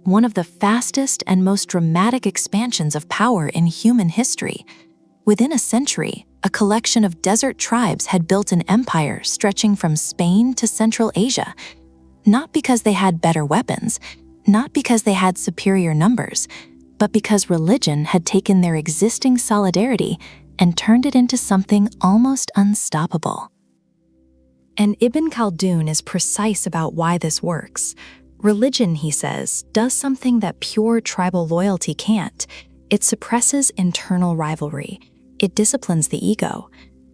One of the fastest and most dramatic expansions of power in human history. Within a century, a collection of desert tribes had built an empire stretching from Spain to Central Asia. Not because they had better weapons, not because they had superior numbers, but because religion had taken their existing solidarity and turned it into something almost unstoppable. And Ibn Khaldun is precise about why this works. Religion, he says, does something that pure tribal loyalty can't. It suppresses internal rivalry. It disciplines the ego.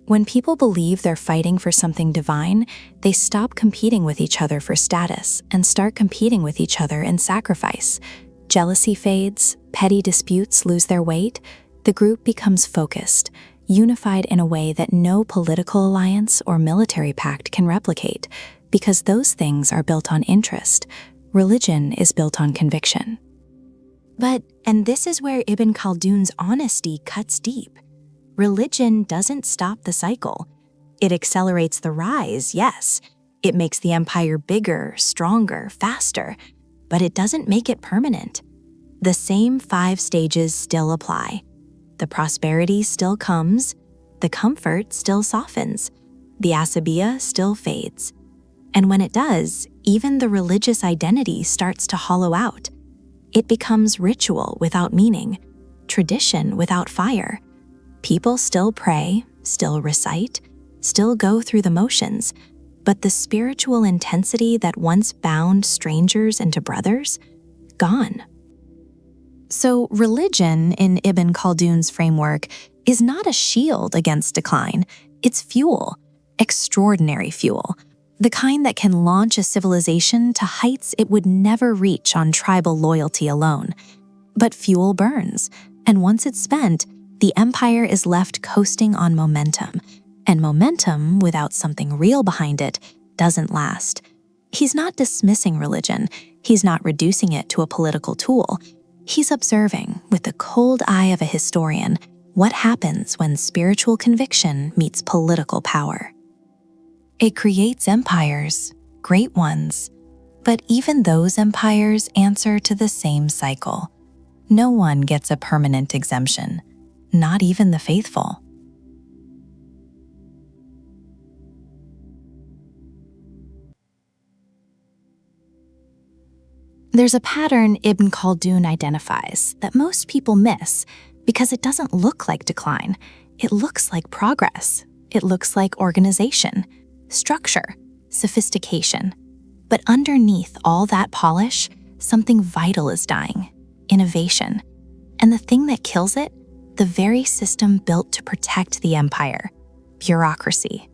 When people believe they're fighting for something divine, they stop competing with each other for status and start competing with each other in sacrifice. Jealousy fades, petty disputes lose their weight, the group becomes focused, unified in a way that no political alliance or military pact can replicate, because those things are built on interest. Religion is built on conviction. And this is where Ibn Khaldun's honesty cuts deep. Religion doesn't stop the cycle. It accelerates the rise, yes. It makes the empire bigger, stronger, faster, but it doesn't make it permanent. The same 5 stages still apply. The prosperity still comes, the comfort still softens, the Asabiyyah still fades. And when it does, even the religious identity starts to hollow out. It becomes ritual without meaning, tradition without fire. People still pray, still recite, still go through the motions, but the spiritual intensity that once bound strangers into brothers, gone. So religion, in Ibn Khaldun's framework, is not a shield against decline. It's fuel, extraordinary fuel, the kind that can launch a civilization to heights it would never reach on tribal loyalty alone. But fuel burns, and once it's spent, the empire is left coasting on momentum, and momentum without something real behind it doesn't last. He's not dismissing religion. He's not reducing it to a political tool. He's observing, with the cold eye of a historian, what happens when spiritual conviction meets political power. It creates empires, great ones, but even those empires answer to the same cycle. No one gets a permanent exemption, not even the faithful. There's a pattern Ibn Khaldun identifies that most people miss because it doesn't look like decline. It looks like progress. It looks like organization, structure, sophistication. But underneath all that polish, something vital is dying: innovation. And the thing that kills it? The very system built to protect the empire: bureaucracy.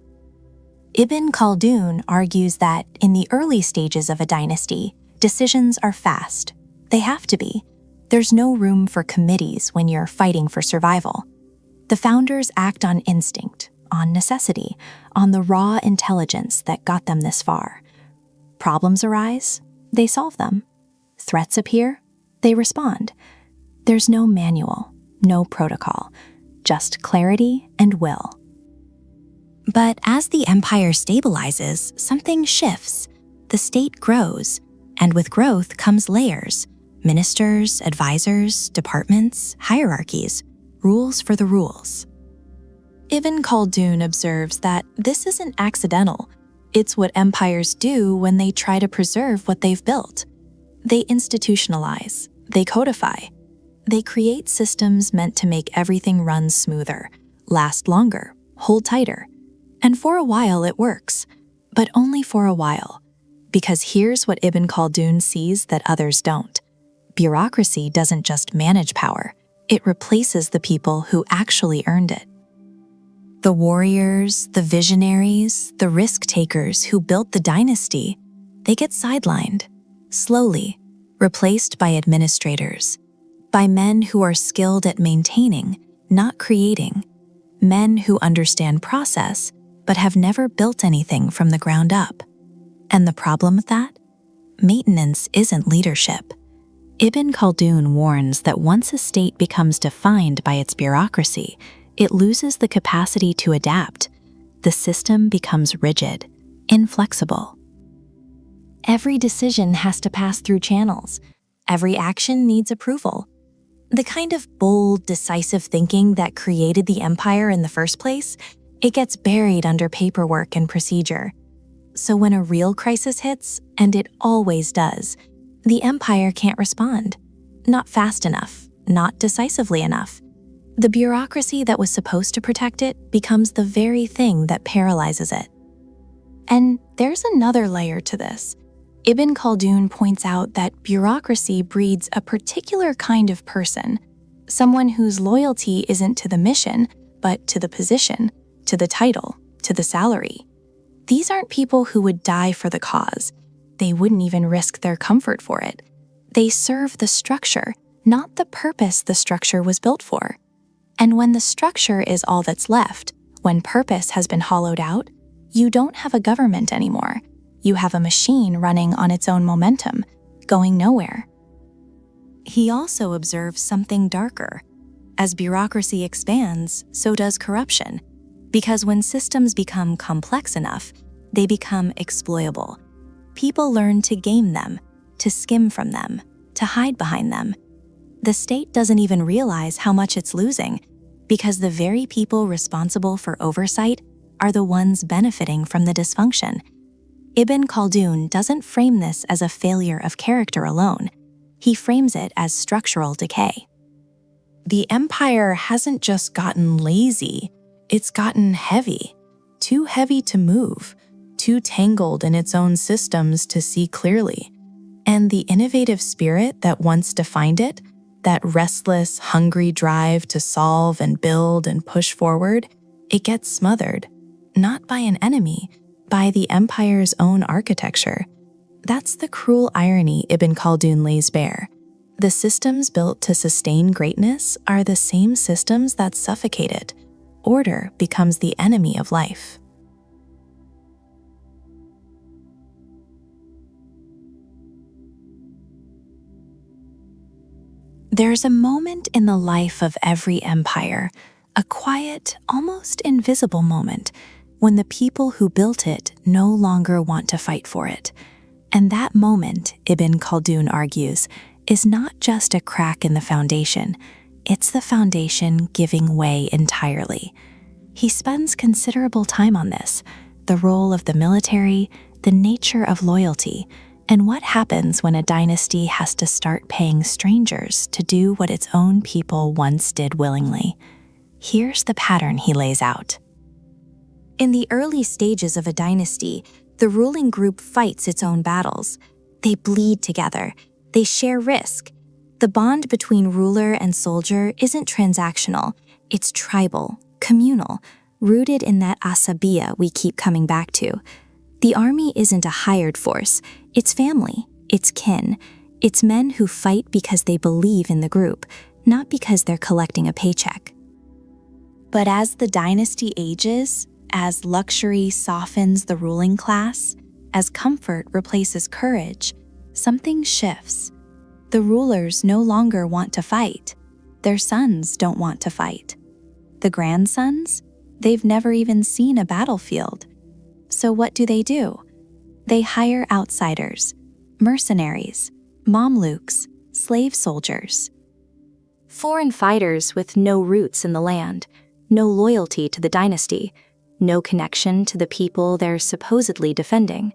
Ibn Khaldun argues that in the early stages of a dynasty, decisions are fast. They have to be. There's no room for committees when you're fighting for survival. The founders act on instinct, on necessity, on the raw intelligence that got them this far. Problems arise, they solve them. Threats appear, they respond. There's no manual, no protocol, just clarity and will. But as the empire stabilizes, something shifts. The state grows, and with growth comes layers: ministers, advisors, departments, hierarchies, rules for the rules. Ibn Khaldun observes that this isn't accidental. It's what empires do when they try to preserve what they've built. They institutionalize, they codify. They create systems meant to make everything run smoother, last longer, hold tighter. And for a while it works, but only for a while. Because here's what Ibn Khaldun sees that others don't. Bureaucracy doesn't just manage power, it replaces the people who actually earned it. The warriors, the visionaries, the risk-takers who built the dynasty, they get sidelined, slowly, replaced by administrators, by men who are skilled at maintaining, not creating, men who understand process but have never built anything from the ground up. And the problem with that? Maintenance isn't leadership. Ibn Khaldun warns that once a state becomes defined by its bureaucracy, it loses the capacity to adapt. The system becomes rigid, inflexible. Every decision has to pass through channels. Every action needs approval. The kind of bold, decisive thinking that created the empire in the first place, it gets buried under paperwork and procedure. So when a real crisis hits, and it always does, the empire can't respond. Not fast enough, not decisively enough. The bureaucracy that was supposed to protect it becomes the very thing that paralyzes it. And there's another layer to this. Ibn Khaldun points out that bureaucracy breeds a particular kind of person, someone whose loyalty isn't to the mission, but to the position, to the title, to the salary. These aren't people who would die for the cause. They wouldn't even risk their comfort for it. They serve the structure, not the purpose the structure was built for. And when the structure is all that's left, when purpose has been hollowed out, you don't have a government anymore. You have a machine running on its own momentum, going nowhere. He also observes something darker. As bureaucracy expands, so does corruption. Because when systems become complex enough, they become exploitable. People learn to game them, to skim from them, to hide behind them. The state doesn't even realize how much it's losing, because the very people responsible for oversight are the ones benefiting from the dysfunction. Ibn Khaldun doesn't frame this as a failure of character alone. He frames it as structural decay. The empire hasn't just gotten lazy, it's gotten heavy. Too heavy to move, too tangled in its own systems to see clearly. And the innovative spirit that once defined it, that restless, hungry drive to solve and build and push forward, it gets smothered, not by an enemy, by the empire's own architecture. That's the cruel irony Ibn Khaldun lays bare. The systems built to sustain greatness are the same systems that suffocate it. Order becomes the enemy of life. There's a moment in the life of every empire, a quiet, almost invisible moment, when the people who built it no longer want to fight for it. And that moment, Ibn Khaldun argues, is not just a crack in the foundation, it's the foundation giving way entirely. He spends considerable time on this, the role of the military, the nature of loyalty, and what happens when a dynasty has to start paying strangers to do what its own people once did willingly. Here's the pattern he lays out. In the early stages of a dynasty, the ruling group fights its own battles. They bleed together. They share risk. The bond between ruler and soldier isn't transactional. It's tribal, communal, rooted in that Asabiyyah we keep coming back to. The army isn't a hired force. It's family. It's kin. It's men who fight because they believe in the group, not because they're collecting a paycheck. But as the dynasty ages, as luxury softens the ruling class, as comfort replaces courage, something shifts. The rulers no longer want to fight. Their sons don't want to fight. The grandsons? They've never even seen a battlefield. So what do? They hire outsiders, mercenaries, Mamluks, slave soldiers. Foreign fighters with no roots in the land, no loyalty to the dynasty, no connection to the people they're supposedly defending.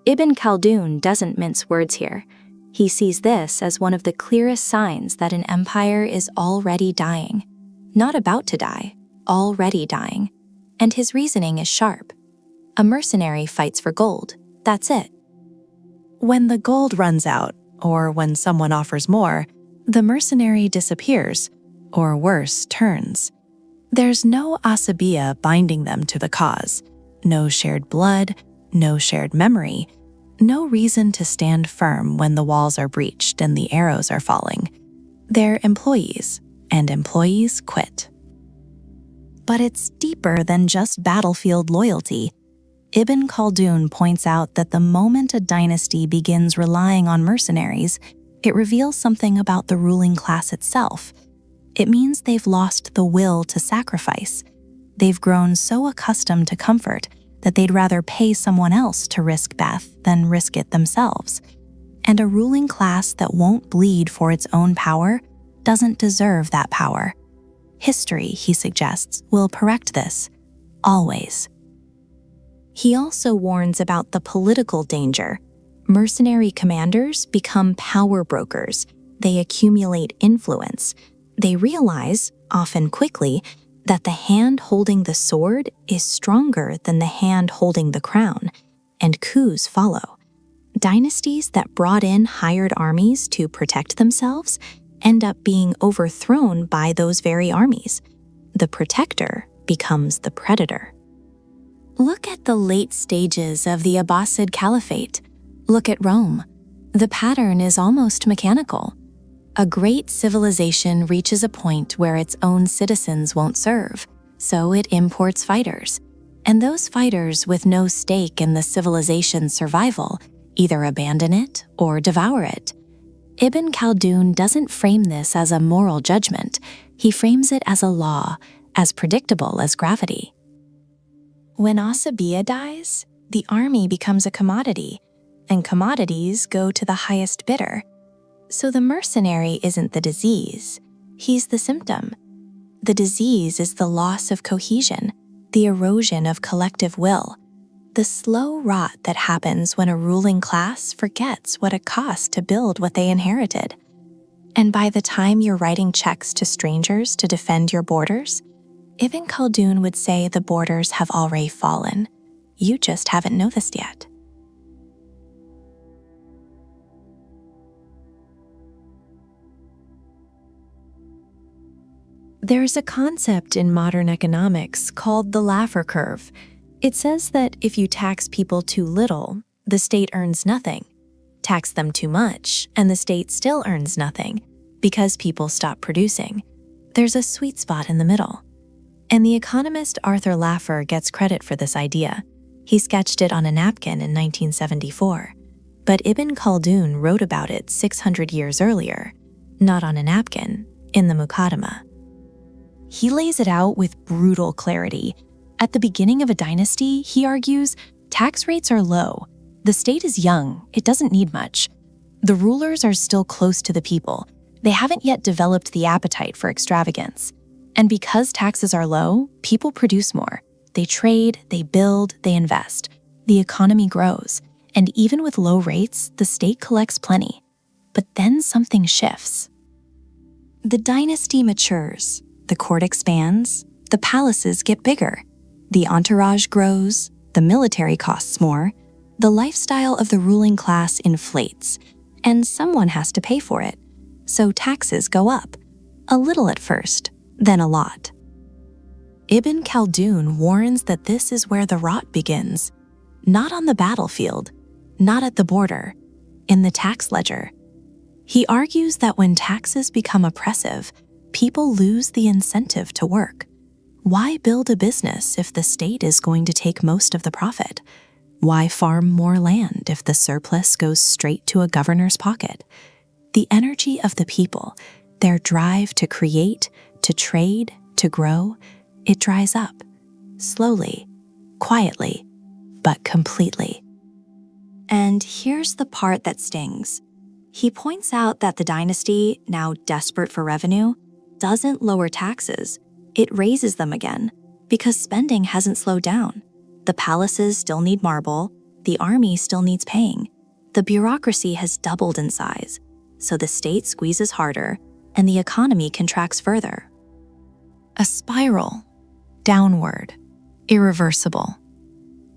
Ibn Khaldun doesn't mince words here. He sees this as one of the clearest signs that an empire is already dying. Not about to die, already dying. And his reasoning is sharp. A mercenary fights for gold. That's it. When the gold runs out, or when someone offers more, the mercenary disappears, or worse, turns. There's no Asabiyyah binding them to the cause, no shared blood, no shared memory, no reason to stand firm when the walls are breached and the arrows are falling. They're employees, and employees quit. But it's deeper than just battlefield loyalty. Ibn Khaldun points out that the moment a dynasty begins relying on mercenaries, it reveals something about the ruling class itself. It means they've lost the will to sacrifice. They've grown so accustomed to comfort that they'd rather pay someone else to risk death than risk it themselves. And a ruling class that won't bleed for its own power doesn't deserve that power. History, he suggests, will correct this. Always. He also warns about the political danger. Mercenary commanders become power brokers. They accumulate influence. They realize, often quickly, that the hand holding the sword is stronger than the hand holding the crown, and coups follow. Dynasties that brought in hired armies to protect themselves end up being overthrown by those very armies. The protector becomes the predator. Look at the late stages of the Abbasid Caliphate. Look at Rome. The pattern is almost mechanical. A great civilization reaches a point where its own citizens won't serve, so it imports fighters. And those fighters with no stake in the civilization's survival either abandon it or devour it. Ibn Khaldun doesn't frame this as a moral judgment. He frames it as a law, as predictable as gravity. When Asabiyyah dies, the army becomes a commodity, and commodities go to the highest bidder. So the mercenary isn't the disease, he's the symptom. The disease is the loss of cohesion, the erosion of collective will, the slow rot that happens when a ruling class forgets what it cost to build what they inherited. And by the time you're writing checks to strangers to defend your borders, Ibn Khaldun would say the borders have already fallen. You just haven't noticed yet. There's a concept in modern economics called the Laffer curve. It says that if you tax people too little, the state earns nothing. Tax them too much, and the state still earns nothing because people stop producing. There's a sweet spot in the middle. And the economist Arthur Laffer gets credit for this idea. He sketched it on a napkin in 1974. But Ibn Khaldun wrote about it 600 years earlier, not on a napkin, in the Muqaddimah. He lays it out with brutal clarity. At the beginning of a dynasty, he argues, tax rates are low. The state is young, it doesn't need much. The rulers are still close to the people. They haven't yet developed the appetite for extravagance. And because taxes are low, people produce more. They trade, they build, they invest. The economy grows. And even with low rates, the state collects plenty. But then something shifts. The dynasty matures. The court expands. The palaces get bigger. The entourage grows. The military costs more. The lifestyle of the ruling class inflates. And someone has to pay for it. So taxes go up. A little at first. Then a lot. Ibn Khaldun warns that this is where the rot begins. Not on the battlefield, not at the border, in the tax ledger. He argues that when taxes become oppressive, people lose the incentive to work. Why build a business if the state is going to take most of the profit? Why farm more land if the surplus goes straight to a governor's pocket? The energy of the people, their drive to create, to trade, to grow, it dries up, slowly, quietly, but completely. And here's the part that stings. He points out that the dynasty, now desperate for revenue, doesn't lower taxes, it raises them again, because spending hasn't slowed down. The palaces still need marble, the army still needs paying. The bureaucracy has doubled in size, so the state squeezes harder and the economy contracts further. A spiral, downward, irreversible.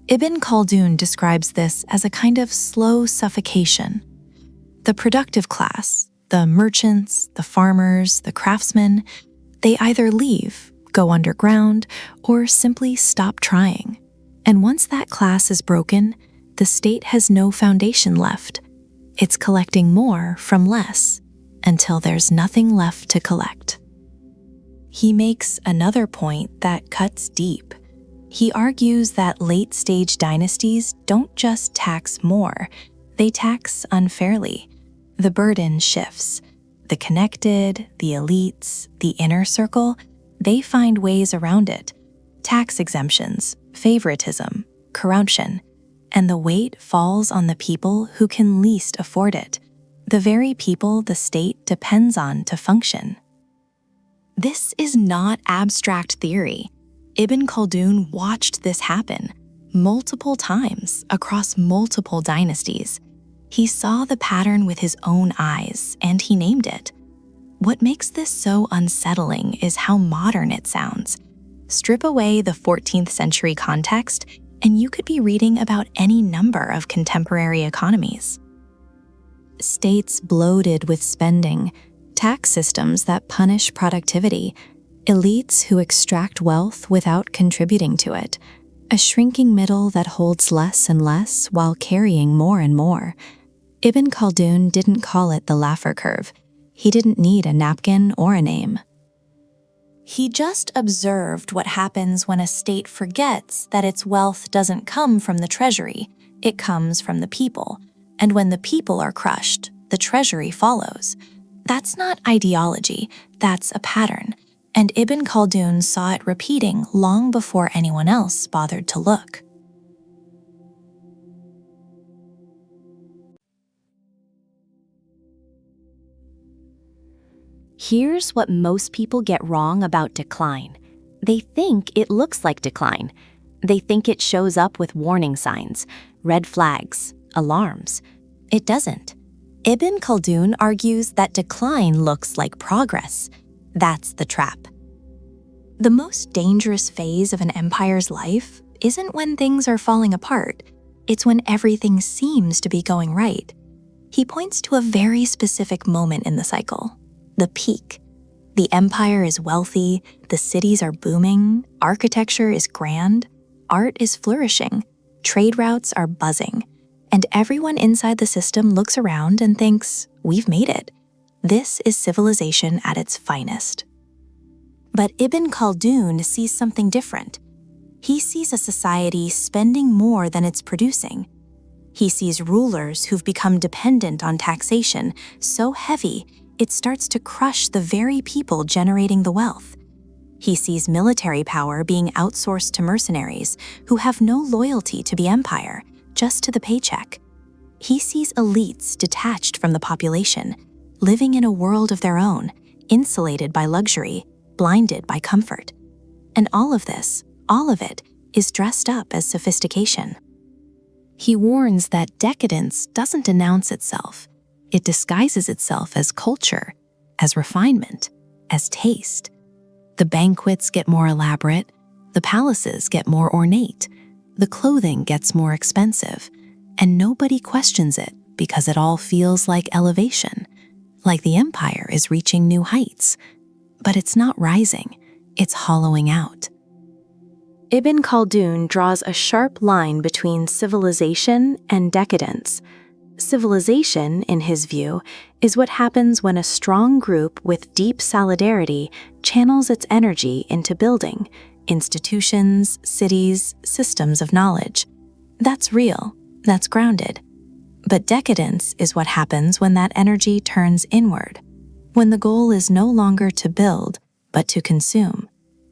Ibn Khaldun describes this as a kind of slow suffocation. The productive class, the merchants, the farmers, the craftsmen, they either leave, go underground, or simply stop trying. And once that class is broken, the state has no foundation left. It's collecting more from less until there's nothing left to collect. He makes another point that cuts deep. He argues that late-stage dynasties don't just tax more, they tax unfairly. The burden shifts. The connected, the elites, the inner circle, they find ways around it. Tax exemptions, favoritism, corruption, and the weight falls on the people who can least afford it, the very people the state depends on to function. This is not abstract theory. Ibn Khaldun watched this happen multiple times across multiple dynasties. He saw the pattern with his own eyes, and he named it. What makes this so unsettling is how modern it sounds. Strip away the 14th century context, and you could be reading about any number of contemporary economies. States bloated with spending, tax systems that punish productivity, elites who extract wealth without contributing to it, a shrinking middle that holds less and less while carrying more and more. Ibn Khaldun didn't call it the Laffer curve. He didn't need a napkin or a name. He just observed what happens when a state forgets that its wealth doesn't come from the treasury, it comes from the people. And when the people are crushed, the treasury follows. That's not ideology, that's a pattern. And Ibn Khaldun saw it repeating long before anyone else bothered to look. Here's what most people get wrong about decline. They think it looks like decline. They think it shows up with warning signs, red flags, alarms. It doesn't. Ibn Khaldun argues that decline looks like progress. That's the trap. The most dangerous phase of an empire's life isn't when things are falling apart. It's when everything seems to be going right. He points to a very specific moment in the cycle, the peak. The empire is wealthy, the cities are booming, architecture is grand, art is flourishing, trade routes are buzzing, and everyone inside the system looks around and thinks, we've made it. This is civilization at its finest. But Ibn Khaldun sees something different. He sees a society spending more than it's producing. He sees rulers who've become dependent on taxation so heavy it starts to crush the very people generating the wealth. He sees military power being outsourced to mercenaries who have no loyalty to the empire, just to the paycheck. He sees elites detached from the population, living in a world of their own, insulated by luxury, blinded by comfort. And all of it, is dressed up as sophistication. He warns that decadence doesn't announce itself. It disguises itself as culture, as refinement, as taste. The banquets get more elaborate, the palaces get more ornate, the clothing gets more expensive, and nobody questions it because it all feels like elevation, like the empire is reaching new heights. But it's not rising, it's hollowing out. Ibn Khaldun draws a sharp line between civilization and decadence. Civilization, in his view, is what happens when a strong group with deep solidarity channels its energy into building institutions, cities, systems of knowledge. That's real, that's grounded. But decadence is what happens when that energy turns inward, when the goal is no longer to build, but to consume,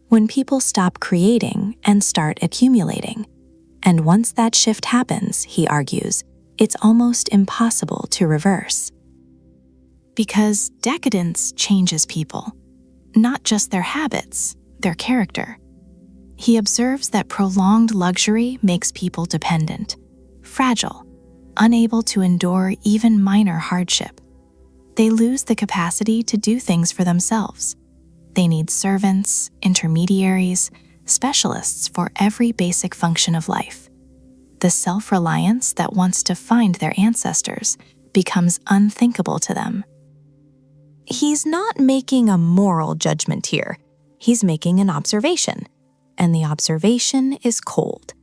when people stop creating and start accumulating. And once that shift happens, he argues, it's almost impossible to reverse. Because decadence changes people, not just their habits, their character. He observes that prolonged luxury makes people dependent, fragile. unable to endure even minor hardship. They lose the capacity to do things for themselves. They need servants, intermediaries, specialists for every basic function of life. The self-reliance that wants to find their ancestors becomes unthinkable to them. He's not making a moral judgment here. He's making an observation, and the observation is cold.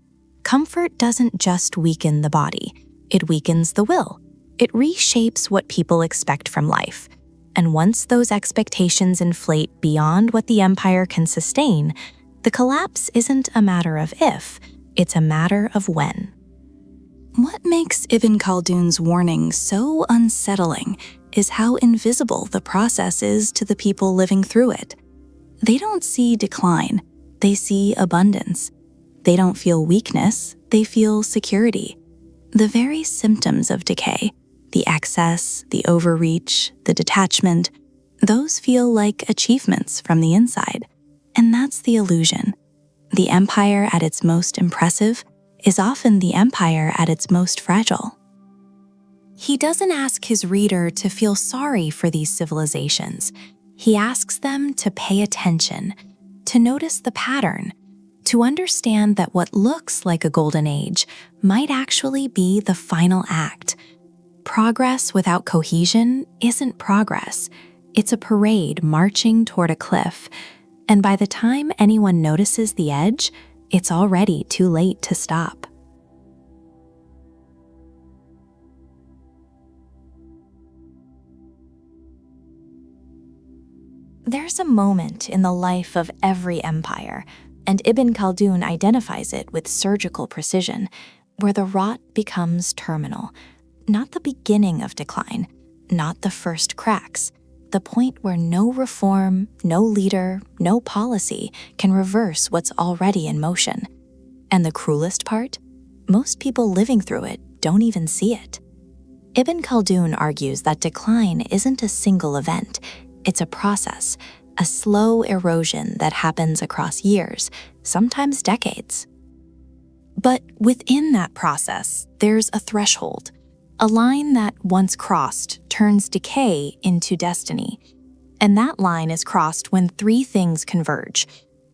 Comfort doesn't just weaken the body, it weakens the will. It reshapes what people expect from life. And once those expectations inflate beyond what the empire can sustain, the collapse isn't a matter of if, it's a matter of when. What makes Ibn Khaldun's warning so unsettling is how invisible the process is to the people living through it. They don't see decline, they see abundance. They don't feel weakness, they feel security. The very symptoms of decay, the excess, the overreach, the detachment, those feel like achievements from the inside. And that's the illusion. The empire at its most impressive is often the empire at its most fragile. He doesn't ask his reader to feel sorry for these civilizations. He asks them to pay attention, to notice the pattern, to understand that what looks like a golden age might actually be the final act. Progress without cohesion isn't progress. It's a parade marching toward a cliff, and by the time anyone notices the edge, it's already too late to stop. There's a moment in the life of every empire, and Ibn Khaldun identifies it with surgical precision, where the rot becomes terminal. Not the beginning of decline, not the first cracks, the point where no reform, no leader, no policy can reverse what's already in motion. And the cruelest part? Most people living through it don't even see it. Ibn Khaldun argues that decline isn't a single event, it's a process, a slow erosion that happens across years, sometimes decades. But within that process, there's a threshold, a line that, once crossed, turns decay into destiny. And that line is crossed when three things converge: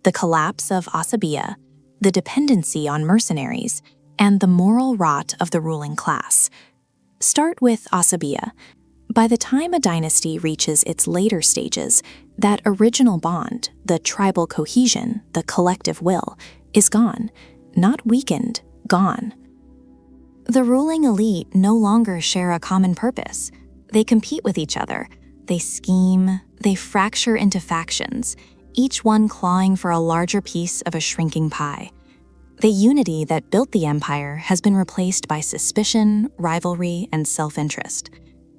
the collapse of Asabiyyah, the dependency on mercenaries, and the moral rot of the ruling class. Start with Asabiyyah. By the time a dynasty reaches its later stages, that original bond, the tribal cohesion, the collective will, is gone. Not weakened, gone. The ruling elite no longer share a common purpose. They compete with each other. They scheme, they fracture into factions, each one clawing for a larger piece of a shrinking pie. The unity that built the empire has been replaced by suspicion, rivalry, and self-interest.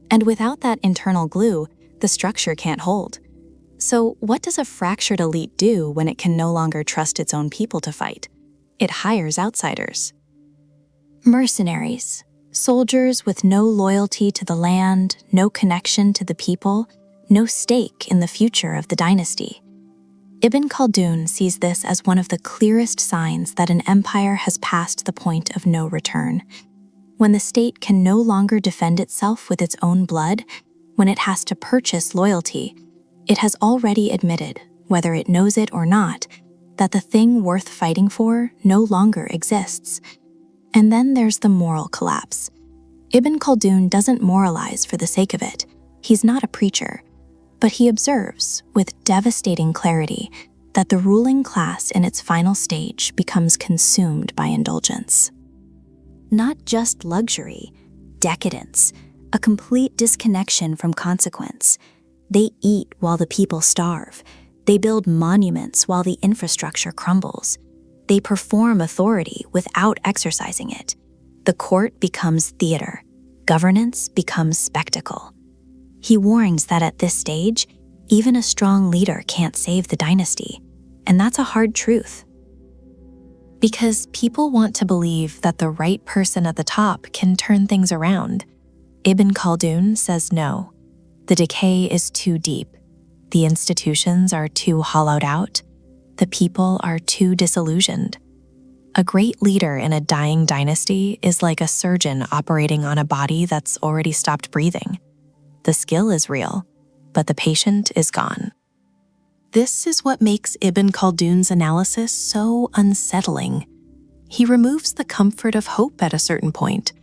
And without that internal glue, the structure can't hold. So what does a fractured elite do when it can no longer trust its own people to fight? It hires outsiders. Mercenaries, soldiers with no loyalty to the land, no connection to the people, no stake in the future of the dynasty. Ibn Khaldun sees this as one of the clearest signs that an empire has passed the point of no return. When the state can no longer defend itself with its own blood, when it has to purchase loyalty, it has already admitted, whether it knows it or not, that the thing worth fighting for no longer exists. And then there's the moral collapse. Ibn Khaldun doesn't moralize for the sake of it. He's not a preacher. But he observes, with devastating clarity, that the ruling class in its final stage becomes consumed by indulgence. Not just luxury, decadence, a complete disconnection from consequence. They eat while the people starve. They build monuments while the infrastructure crumbles. They perform authority without exercising it. The court becomes theater. Governance becomes spectacle. He warns that at this stage, even a strong leader can't save the dynasty, and that's a hard truth. Because people want to believe that the right person at the top can turn things around. Ibn Khaldun says no. The decay is too deep. The institutions are too hollowed out. The people are too disillusioned. A great leader in a dying dynasty is like a surgeon operating on a body that's already stopped breathing. The skill is real, but the patient is gone. This is what makes Ibn Khaldun's analysis so unsettling. He removes the comfort of hope at a certain point,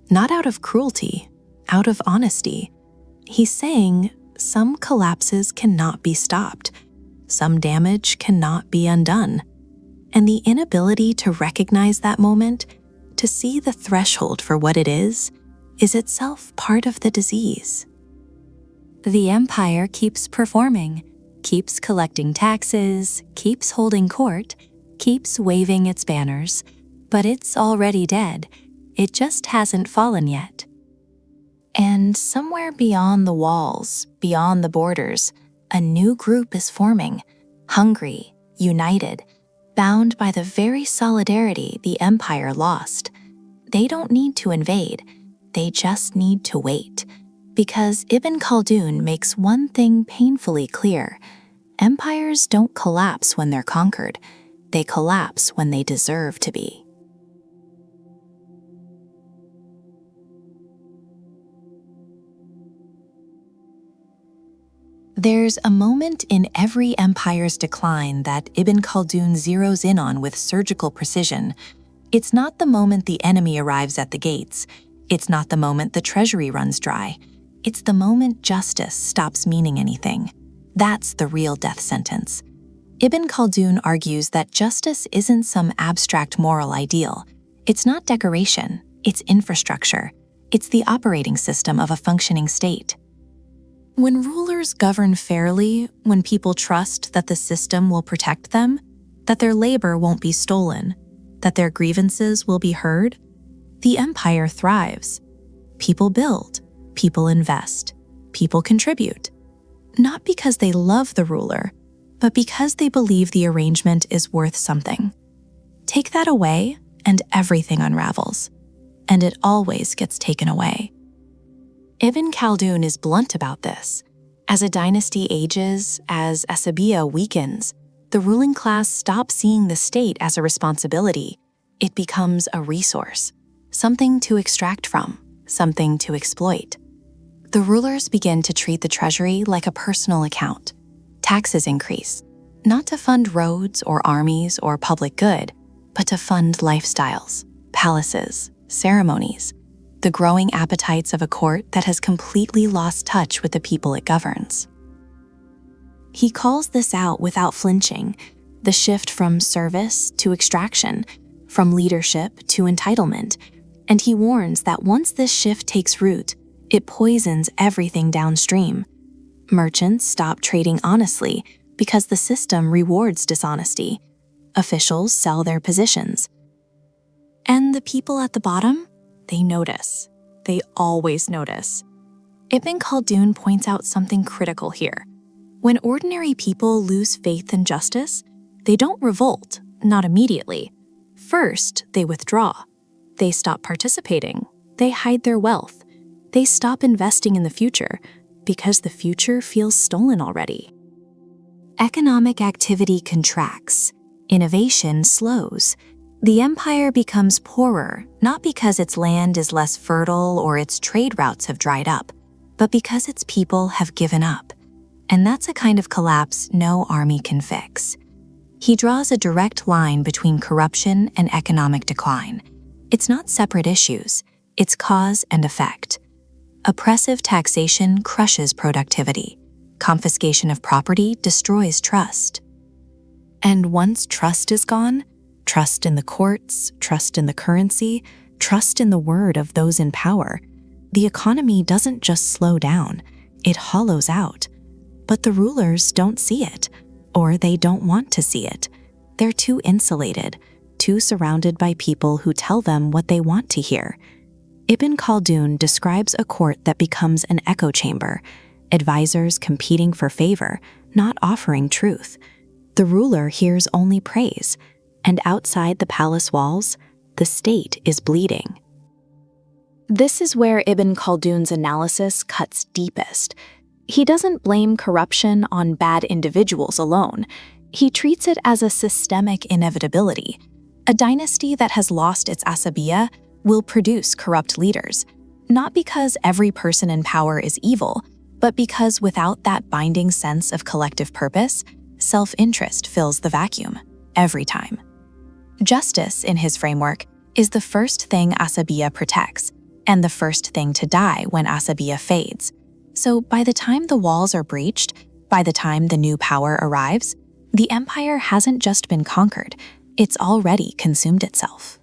not out of cruelty, out of honesty. He's saying some collapses cannot be stopped, some damage cannot be undone. And the inability to recognize that moment, to see the threshold for what it is itself part of the disease. The empire keeps performing, keeps collecting taxes, keeps holding court, keeps waving its banners, but it's already dead. It just hasn't fallen yet. And somewhere beyond the walls, beyond the borders, a new group is forming, hungry, united, bound by the very solidarity the empire lost. They don't need to invade, they just need to wait. Because Ibn Khaldun makes one thing painfully clear: empires don't collapse when they're conquered, they collapse when they deserve to be. There's a moment in every empire's decline that Ibn Khaldun zeroes in on with surgical precision. It's not the moment the enemy arrives at the gates. It's not the moment the treasury runs dry. It's the moment justice stops meaning anything. That's the real death sentence. Ibn Khaldun argues that justice isn't some abstract moral ideal. It's not decoration, it's infrastructure. It's the operating system of a functioning state. When rulers govern fairly, when people trust that the system will protect them, that their labor won't be stolen, that their grievances will be heard, the empire thrives. People build, people invest, people contribute. Not because they love the ruler, but because they believe the arrangement is worth something. Take that away, and everything unravels. And it always gets taken away. Ibn Khaldun is blunt about this. As a dynasty ages, as Asabiyyah weakens, the ruling class stops seeing the state as a responsibility. It becomes a resource, something to extract from, something to exploit. The rulers begin to treat the treasury like a personal account. Taxes increase, not to fund roads or armies or public good, but to fund lifestyles, palaces, ceremonies, the growing appetites of a court that has completely lost touch with the people it governs. He calls this out without flinching, the shift from service to extraction, from leadership to entitlement, and he warns that once this shift takes root, it poisons everything downstream. Merchants stop trading honestly because the system rewards dishonesty. Officials sell their positions. And the people at the bottom? They notice. They always notice. Ibn Khaldun points out something critical here. When ordinary people lose faith in justice, they don't revolt, not immediately. First, they withdraw. They stop participating. They hide their wealth. They stop investing in the future because the future feels stolen already. Economic activity contracts. Innovation slows. The empire becomes poorer, not because its land is less fertile or its trade routes have dried up, but because its people have given up. And that's a kind of collapse no army can fix. He draws a direct line between corruption and economic decline. It's not separate issues, it's cause and effect. Oppressive taxation crushes productivity. Confiscation of property destroys trust. And once trust is gone, trust in the courts, trust in the currency, trust in the word of those in power, the economy doesn't just slow down, it hollows out. But the rulers don't see it, or they don't want to see it. They're too insulated, too surrounded by people who tell them what they want to hear. Ibn Khaldun describes a court that becomes an echo chamber, advisors competing for favor, not offering truth. The ruler hears only praise, and outside the palace walls, the state is bleeding. This is where Ibn Khaldun's analysis cuts deepest. He doesn't blame corruption on bad individuals alone. He treats it as a systemic inevitability. A dynasty that has lost its Asabiyyah will produce corrupt leaders, not because every person in power is evil, but because without that binding sense of collective purpose, self-interest fills the vacuum, every time. Justice, in his framework, is the first thing Asabiyyah protects, and the first thing to die when Asabiyyah fades. So by the time the walls are breached, by the time the new power arrives, the empire hasn't just been conquered, it's already consumed itself.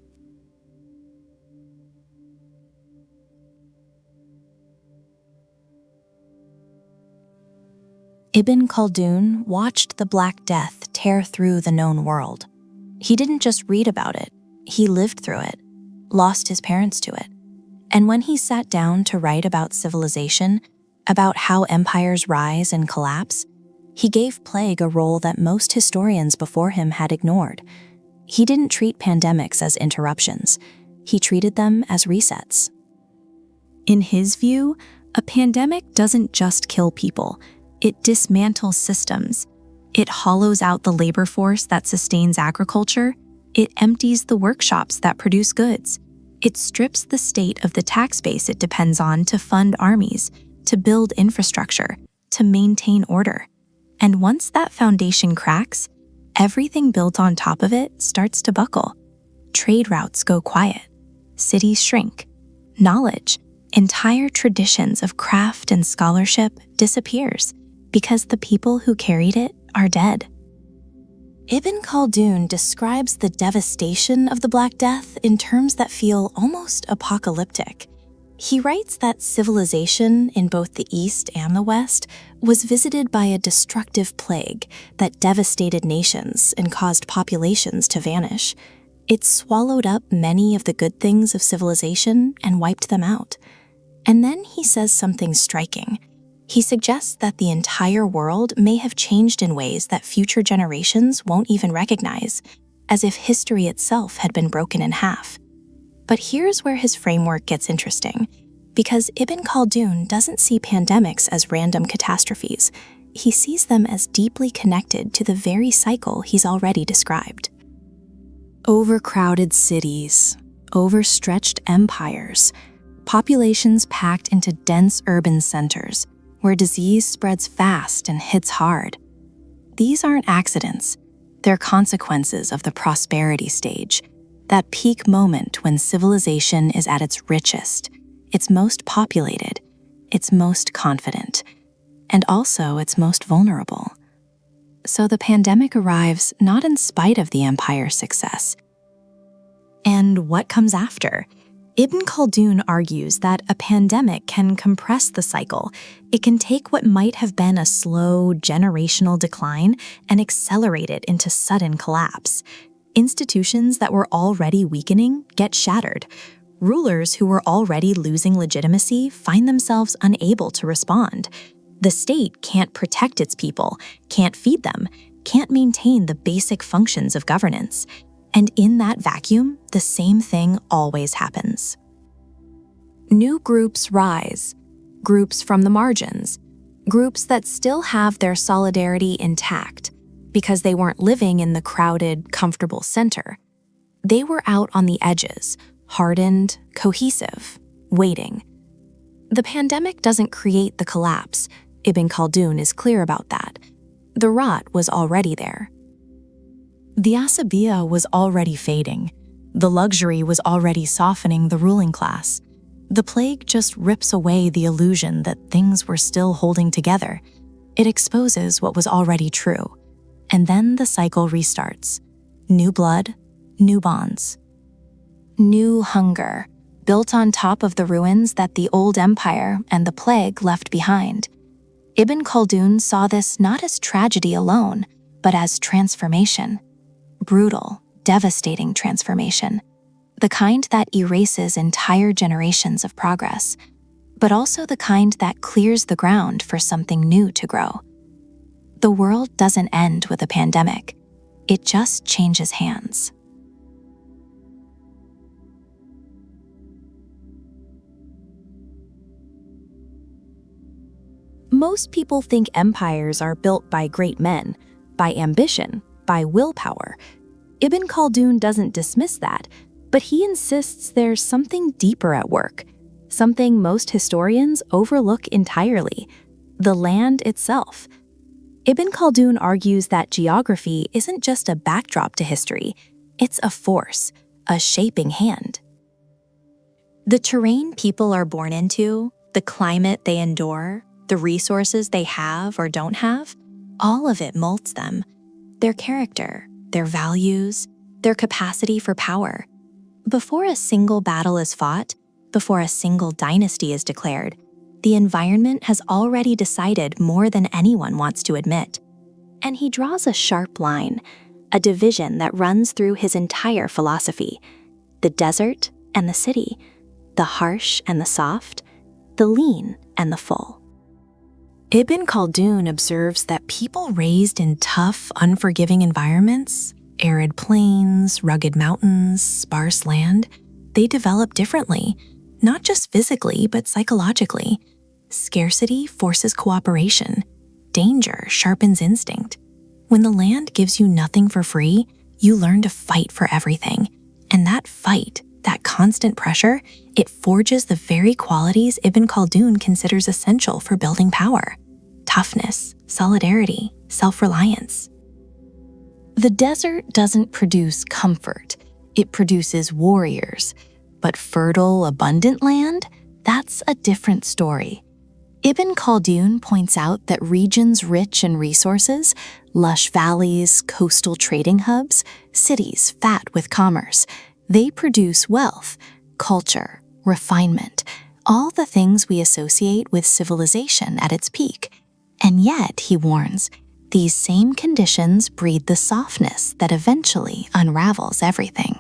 Ibn Khaldun watched the Black Death tear through the known world. He didn't just read about it, he lived through it, lost his parents to it. And when he sat down to write about civilization, about how empires rise and collapse, he gave plague a role that most historians before him had ignored. He didn't treat pandemics as interruptions, he treated them as resets. In his view, a pandemic doesn't just kill people, it dismantles systems. It hollows out the labor force that sustains agriculture. It empties the workshops that produce goods. It strips the state of the tax base it depends on to fund armies, to build infrastructure, to maintain order. And once that foundation cracks, everything built on top of it starts to buckle. Trade routes go quiet. Cities shrink. Knowledge, entire traditions of craft and scholarship disappears because the people who carried it are dead. Ibn Khaldun describes the devastation of the Black Death in terms that feel almost apocalyptic. He writes that civilization in both the East and the West was visited by a destructive plague that devastated nations and caused populations to vanish. It swallowed up many of the good things of civilization and wiped them out. And then he says something striking. He suggests that the entire world may have changed in ways that future generations won't even recognize, as if history itself had been broken in half. But here's where his framework gets interesting, because Ibn Khaldun doesn't see pandemics as random catastrophes. He sees them as deeply connected to the very cycle he's already described. Overcrowded cities, overstretched empires, populations packed into dense urban centers, where disease spreads fast and hits hard. These aren't accidents, they're consequences of the prosperity stage, that peak moment when civilization is at its richest, its most populated, its most confident, and also its most vulnerable. So the pandemic arrives not in spite of the empire's success. And what comes after? Ibn Khaldun argues that a pandemic can compress the cycle. It can take what might have been a slow, generational decline and accelerate it into sudden collapse. Institutions that were already weakening get shattered. Rulers who were already losing legitimacy find themselves unable to respond. The state can't protect its people, can't feed them, can't maintain the basic functions of governance. And in that vacuum, the same thing always happens. New groups rise, groups from the margins, groups that still have their solidarity intact because they weren't living in the crowded, comfortable center. They were out on the edges, hardened, cohesive, waiting. The pandemic doesn't create the collapse. Ibn Khaldun is clear about that. The rot was already there. The Asabiyyah was already fading. The luxury was already softening the ruling class. The plague just rips away the illusion that things were still holding together. It exposes what was already true. And then the cycle restarts. New blood, new bonds. New hunger, built on top of the ruins that the old empire and the plague left behind. Ibn Khaldun saw this not as tragedy alone, but as transformation. Brutal, devastating transformation. The kind that erases entire generations of progress, but also the kind that clears the ground for something new to grow. The world doesn't end with a pandemic. It just changes hands. Most people think empires are built by great men, by ambition, by willpower. Ibn Khaldun doesn't dismiss that, but he insists there's something deeper at work, something most historians overlook entirely: the land itself. Ibn Khaldun argues that geography isn't just a backdrop to history, it's a force, a shaping hand. The terrain people are born into, the climate they endure, the resources they have or don't have, all of it molds them. Their character, their values, their capacity for power. Before a single battle is fought, before a single dynasty is declared, the environment has already decided more than anyone wants to admit. And he draws a sharp line, a division that runs through his entire philosophy: the desert and the city, the harsh and the soft, the lean and the full. Ibn Khaldun observes that people raised in tough, unforgiving environments, arid plains, rugged mountains, sparse land, they develop differently, not just physically, but psychologically. Scarcity forces cooperation. Danger sharpens instinct. When the land gives you nothing for free, you learn to fight for everything. And that fight, that constant pressure, it forges the very qualities Ibn Khaldun considers essential for building power: toughness, solidarity, self-reliance. The desert doesn't produce comfort, it produces warriors. But fertile, abundant land? That's a different story. Ibn Khaldun points out that regions rich in resources, lush valleys, coastal trading hubs, cities fat with commerce, they produce wealth, culture, refinement, all the things we associate with civilization at its peak. And yet, he warns, these same conditions breed the softness that eventually unravels everything.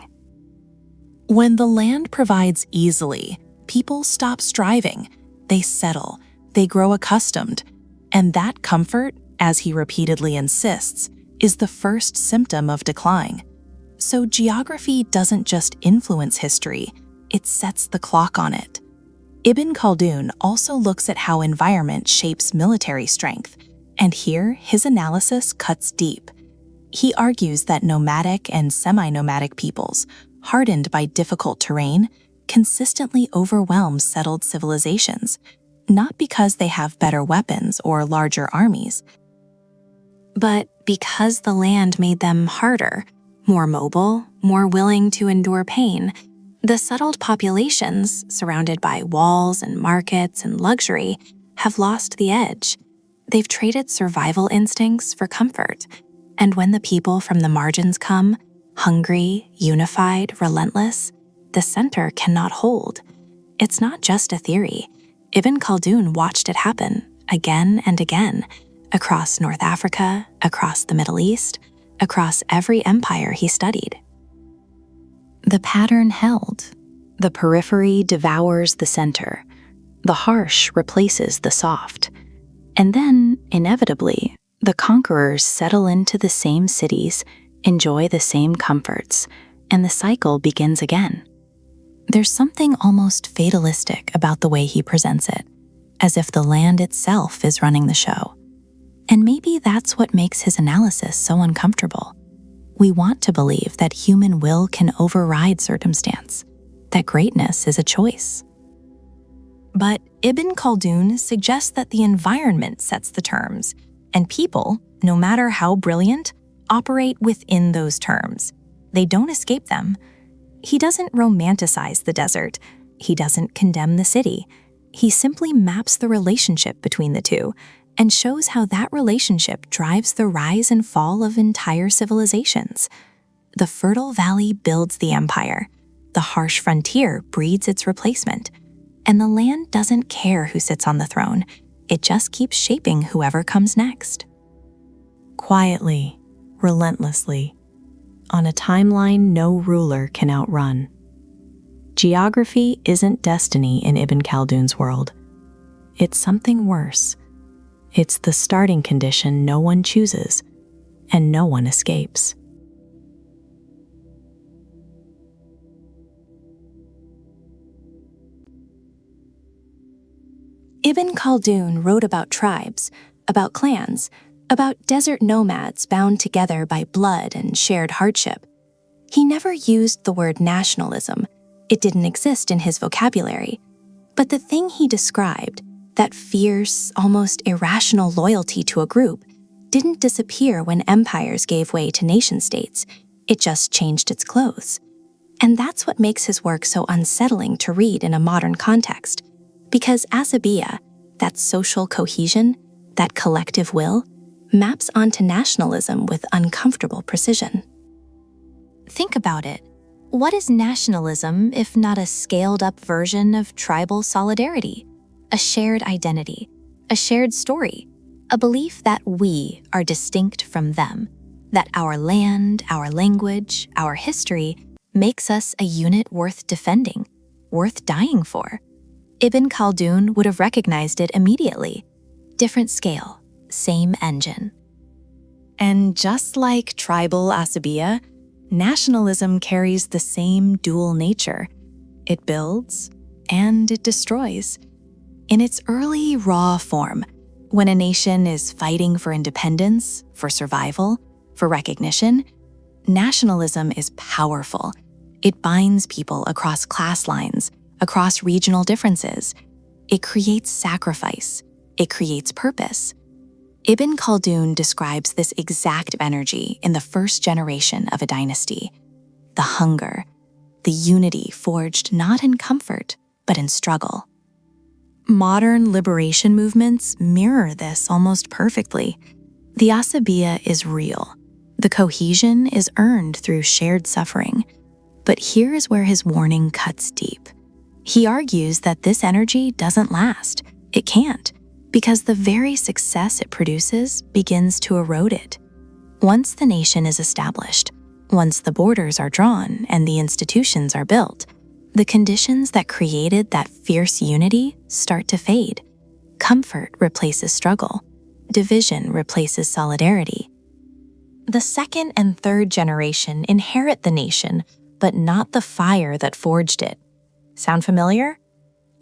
When the land provides easily, people stop striving, they settle, they grow accustomed, and that comfort, as he repeatedly insists, is the first symptom of decline. So geography doesn't just influence history, it sets the clock on it. Ibn Khaldun also looks at how environment shapes military strength, and here his analysis cuts deep. He argues that nomadic and semi-nomadic peoples, hardened by difficult terrain, consistently overwhelm settled civilizations, not because they have better weapons or larger armies, but because the land made them harder, more mobile, more willing to endure pain. The settled populations, surrounded by walls and markets and luxury, have lost the edge. They've traded survival instincts for comfort. And when the people from the margins come, hungry, unified, relentless, the center cannot hold. It's not just a theory. Ibn Khaldun watched it happen again and again, across North Africa, across the Middle East, across every empire he studied. The pattern held. The periphery devours the center. The harsh replaces the soft. And then, inevitably, the conquerors settle into the same cities, enjoy the same comforts, and the cycle begins again. There's something almost fatalistic about the way he presents it, as if the land itself is running the show. And maybe that's what makes his analysis so uncomfortable. We want to believe that human will can override circumstance, that greatness is a choice. But Ibn Khaldun suggests that the environment sets the terms, and people, no matter how brilliant, operate within those terms. They don't escape them. He doesn't romanticize the desert. He doesn't condemn the city. He simply maps the relationship between the two and shows how that relationship drives the rise and fall of entire civilizations. The fertile valley builds the empire. The harsh frontier breeds its replacement. And the land doesn't care who sits on the throne. It just keeps shaping whoever comes next. Quietly, relentlessly, on a timeline no ruler can outrun. Geography isn't destiny in Ibn Khaldun's world. It's something worse. It's the starting condition no one chooses, and no one escapes. Ibn Khaldun wrote about tribes, about clans, about desert nomads bound together by blood and shared hardship. He never used the word nationalism. It didn't exist in his vocabulary. But the thing he described, that fierce, almost irrational loyalty to a group, didn't disappear when empires gave way to nation-states. It just changed its clothes. And that's what makes his work so unsettling to read in a modern context. Because Asabiyyah, that social cohesion, that collective will, maps onto nationalism with uncomfortable precision. Think about it. What is nationalism if not a scaled-up version of tribal solidarity? A shared identity, a shared story, a belief that we are distinct from them, that our land, our language, our history makes us a unit worth defending, worth dying for. Ibn Khaldun would have recognized it immediately. Different scale, same engine. And just like tribal Asabiyyah, nationalism carries the same dual nature. It builds and it destroys. In its early, raw form, when a nation is fighting for independence, for survival, for recognition, nationalism is powerful. It binds people across class lines, across regional differences. It creates sacrifice. It creates purpose. Ibn Khaldun describes this exact energy in the first generation of a dynasty. The hunger, the unity forged not in comfort, but in struggle. Modern liberation movements mirror this almost perfectly. The Asabiyyah is real. The cohesion is earned through shared suffering. But here is where his warning cuts deep. He argues that this energy doesn't last. It can't, because the very success it produces begins to erode it. Once the nation is established, once the borders are drawn and the institutions are built, the conditions that created that fierce unity start to fade. Comfort replaces struggle. Division replaces solidarity. The second and third generation inherit the nation, but not the fire that forged it. Sound familiar?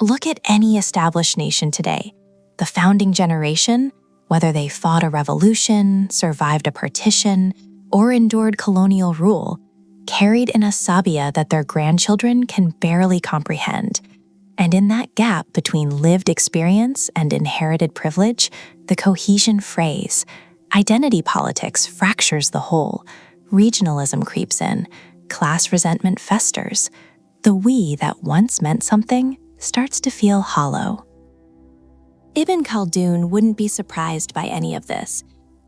Look at any established nation today. The founding generation, whether they fought a revolution, survived a partition, or endured colonial rule, carried an asabiyyah that their grandchildren can barely comprehend. And in that gap between lived experience and inherited privilege, the cohesion frays. Identity politics fractures the whole. Regionalism creeps in. Class resentment festers. The we that once meant something starts to feel hollow. Ibn Khaldun wouldn't be surprised by any of this.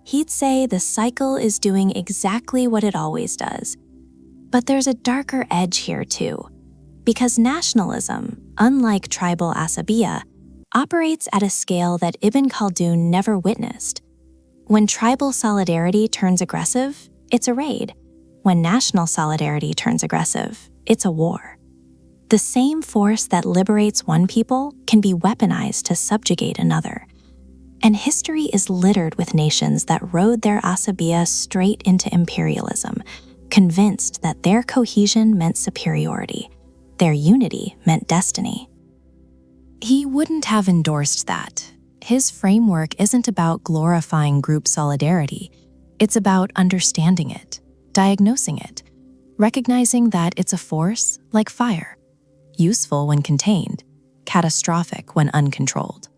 He'd say the cycle is doing exactly what it always does. But there's a darker edge here too, because nationalism, unlike tribal Asabiyyah, operates at a scale that Ibn Khaldun never witnessed. When tribal solidarity turns aggressive, it's a raid. When national solidarity turns aggressive, it's a war. The same force that liberates one people can be weaponized to subjugate another. And history is littered with nations that rode their Asabiyyah straight into imperialism, convinced that their cohesion meant superiority, their unity meant destiny. He wouldn't have endorsed that. His framework isn't about glorifying group solidarity. It's about understanding it, diagnosing it, recognizing that it's a force like fire, useful when contained, catastrophic when uncontrolled.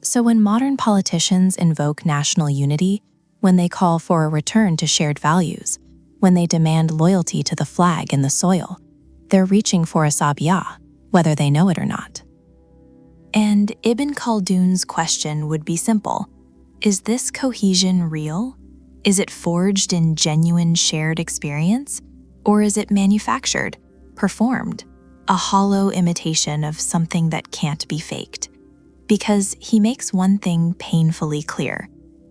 So when modern politicians invoke national unity, when they call for a return to shared values, when they demand loyalty to the flag and the soil, they're reaching for Asabiyyah, whether they know it or not. And Ibn Khaldun's question would be simple. Is this cohesion real? Is it forged in genuine shared experience? Or is it manufactured, performed, a hollow imitation of something that can't be faked? Because he makes one thing painfully clear.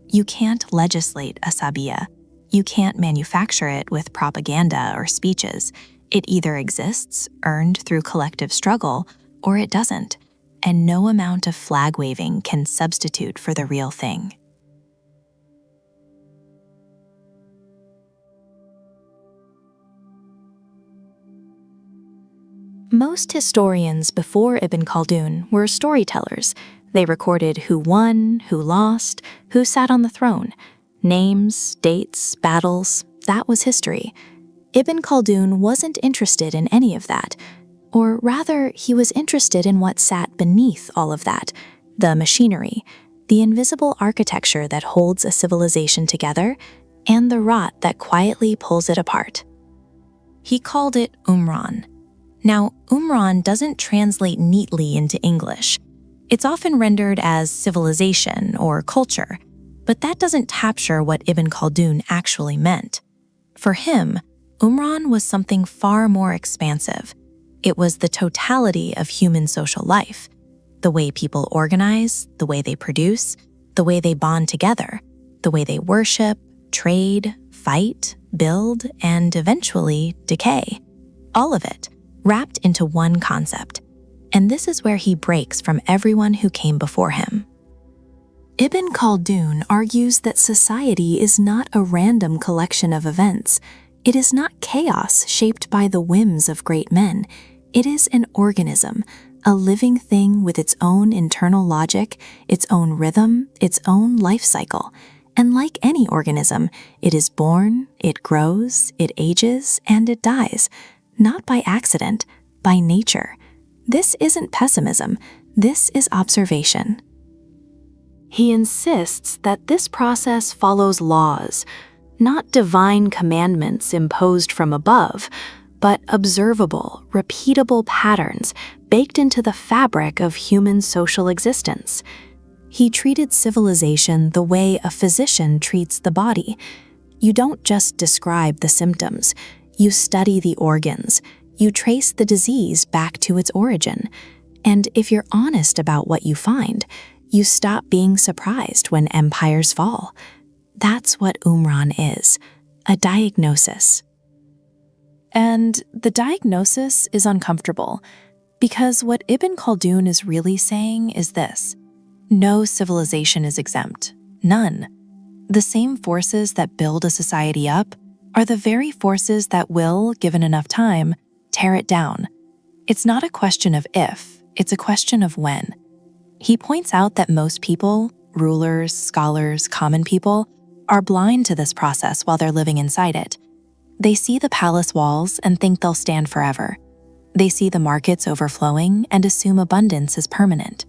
You can't legislate Asabiyyah. You can't manufacture it with propaganda or speeches. It either exists, earned through collective struggle, or it doesn't. And no amount of flag waving can substitute for the real thing. Most historians before Ibn Khaldun were storytellers. They recorded who won, who lost, who sat on the throne. Names, dates, battles, that was history. Ibn Khaldun wasn't interested in any of that, or rather, he was interested in what sat beneath all of that, the machinery, the invisible architecture that holds a civilization together, and the rot that quietly pulls it apart. He called it Umran. Now, Umran doesn't translate neatly into English. It's often rendered as civilization or culture, but that doesn't capture what Ibn Khaldun actually meant. For him, Umran was something far more expansive. It was the totality of human social life, the way people organize, the way they produce, the way they bond together, the way they worship, trade, fight, build, and eventually decay. All of it, wrapped into one concept. And this is where he breaks from everyone who came before him. Ibn Khaldun argues that society is not a random collection of events. It is not chaos shaped by the whims of great men. It is an organism, a living thing with its own internal logic, its own rhythm, its own life cycle. And like any organism, it is born, it grows, it ages, and it dies. Not by accident, by nature. This isn't pessimism, this is observation. He insists that this process follows laws, not divine commandments imposed from above, but observable, repeatable patterns baked into the fabric of human social existence. He treated civilization the way a physician treats the body. You don't just describe the symptoms. You study the organs. You trace the disease back to its origin. And if you're honest about what you find, you stop being surprised when empires fall. That's what Umran is, a diagnosis. And the diagnosis is uncomfortable, because what Ibn Khaldun is really saying is this: no civilization is exempt, none. The same forces that build a society up are the very forces that will, given enough time, tear it down. It's not a question of if, it's a question of when. He points out that most people, rulers, scholars, common people, are blind to this process while they're living inside it. They see the palace walls and think they'll stand forever. They see the markets overflowing and assume abundance is permanent.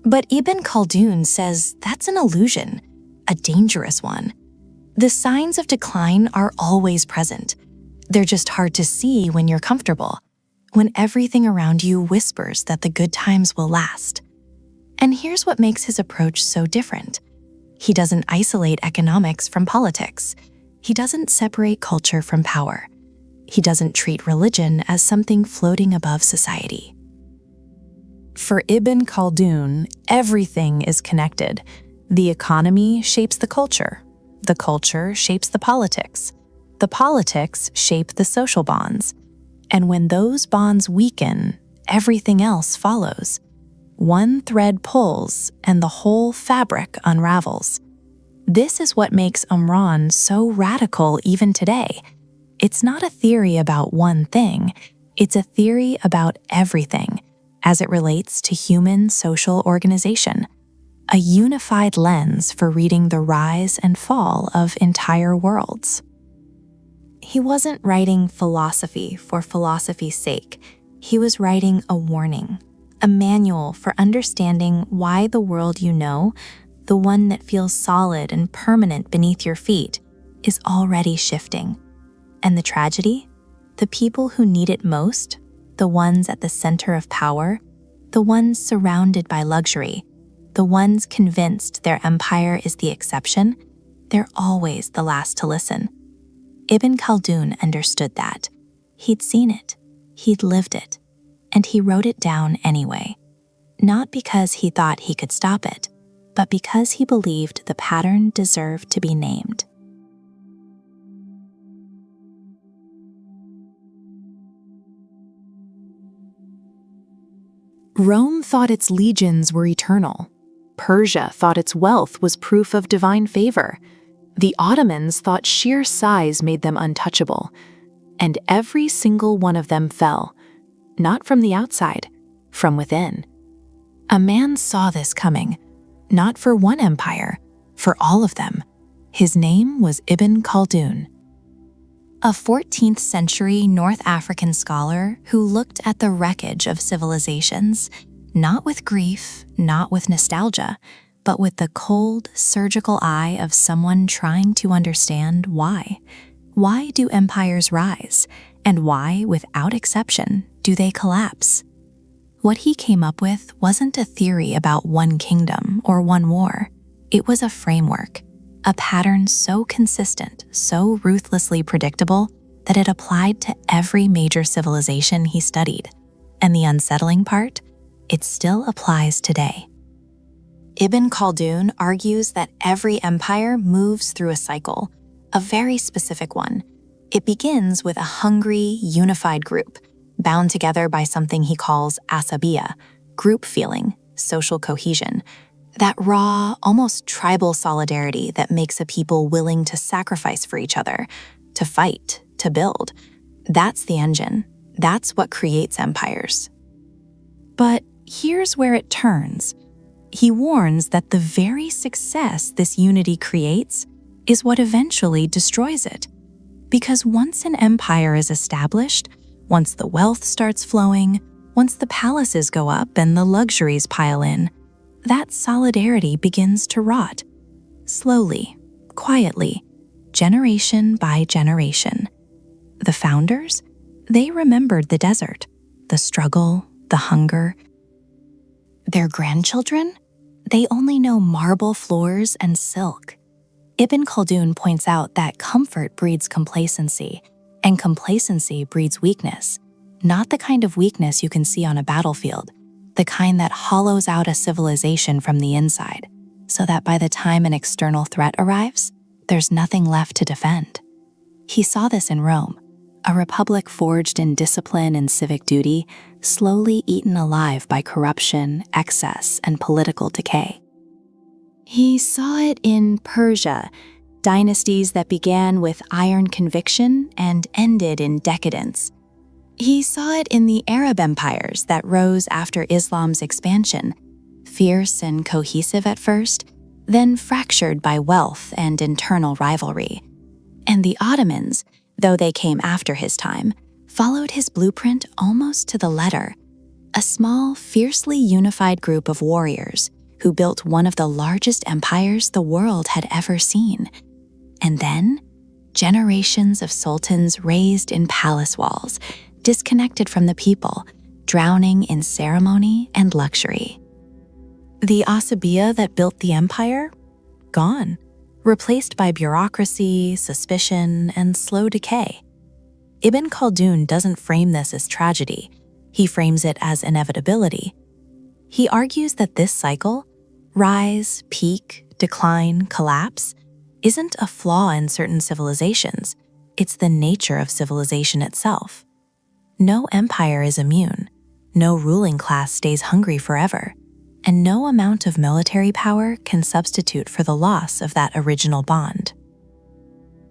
But Ibn Khaldun says that's an illusion, a dangerous one. The signs of decline are always present. They're just hard to see when you're comfortable, when everything around you whispers that the good times will last. And here's what makes his approach so different. He doesn't isolate economics from politics. He doesn't separate culture from power. He doesn't treat religion as something floating above society. For Ibn Khaldun, everything is connected. The economy shapes the culture shapes the politics shape the social bonds. And when those bonds weaken, everything else follows. One thread pulls and the whole fabric unravels. This is what makes Umran so radical even today. It's not a theory about one thing, it's a theory about everything as it relates to human social organization, a unified lens for reading the rise and fall of entire worlds. He wasn't writing philosophy for philosophy's sake. He was writing a warning, a manual for understanding why the world you know, the one that feels solid and permanent beneath your feet, is already shifting. And the tragedy? The people who need it most, the ones at the center of power, the ones surrounded by luxury, the ones convinced their empire is the exception, they're always the last to listen. Ibn Khaldun understood that. He'd seen it, he'd lived it, and he wrote it down anyway. Not because he thought he could stop it, but because he believed the pattern deserved to be named. Rome thought its legions were eternal. Persia thought its wealth was proof of divine favor. The Ottomans thought sheer size made them untouchable. And every single one of them fell, not from the outside, from within. A man saw this coming, not for one empire, for all of them. His name was Ibn Khaldun. a 14th century North African scholar who looked at the wreckage of civilizations, not with grief, not with nostalgia, but with the cold, surgical eye of someone trying to understand why. Why do empires rise? And why, without exception, do they collapse? What he came up with wasn't a theory about one kingdom or one war. It was a framework, a pattern so consistent, so ruthlessly predictable, that it applied to every major civilization he studied. And the unsettling part? It still applies today. Ibn Khaldun argues that every empire moves through a cycle, a very specific one. It begins with a hungry, unified group, bound together by something he calls Asabiyyah, group feeling, social cohesion, that raw, almost tribal solidarity that makes a people willing to sacrifice for each other, to fight, to build. That's the engine. That's what creates empires. But here's where it turns. He warns that the very success this unity creates is what eventually destroys it. Because once an empire is established, once the wealth starts flowing, once the palaces go up and the luxuries pile in, that solidarity begins to rot. Slowly, quietly, generation by generation. The founders, they remembered the desert, the struggle, the hunger. Their grandchildren? They only know marble floors and silk. Ibn Khaldun points out that comfort breeds complacency, and complacency breeds weakness. Not the kind of weakness you can see on a battlefield, the kind that hollows out a civilization from the inside, so that by the time an external threat arrives, there's nothing left to defend. He saw this in Rome, a republic forged in discipline and civic duty, slowly eaten alive by corruption, excess, and political decay. He saw it in Persia, dynasties that began with iron conviction and ended in decadence. He saw it in the Arab empires that rose after Islam's expansion, fierce and cohesive at first, then fractured by wealth and internal rivalry. And the Ottomans, though they came after his time, followed his blueprint almost to the letter. A small, fiercely unified group of warriors who built one of the largest empires the world had ever seen. And then, generations of sultans raised in palace walls, disconnected from the people, drowning in ceremony and luxury. The Asabiyyah that built the empire? Gone. Replaced by bureaucracy, suspicion, and slow decay. Ibn Khaldun doesn't frame this as tragedy. He frames it as inevitability. He argues that this cycle, rise, peak, decline, collapse, isn't a flaw in certain civilizations. It's the nature of civilization itself. No empire is immune. No ruling class stays hungry forever. And no amount of military power can substitute for the loss of that original bond.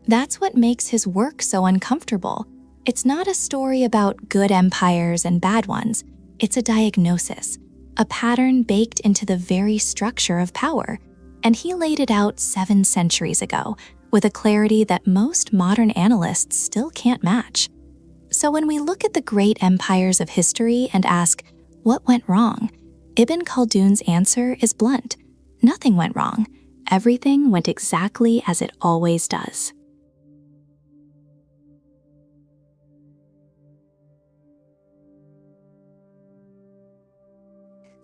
That's what makes his work so uncomfortable. It's not a story about good empires and bad ones. It's a diagnosis, a pattern baked into the very structure of power. And he laid it out 7 centuries ago with a clarity that most modern analysts still can't match. So when we look at the great empires of history and ask, what went wrong? Ibn Khaldun's answer is blunt. Nothing went wrong. Everything went exactly as it always does.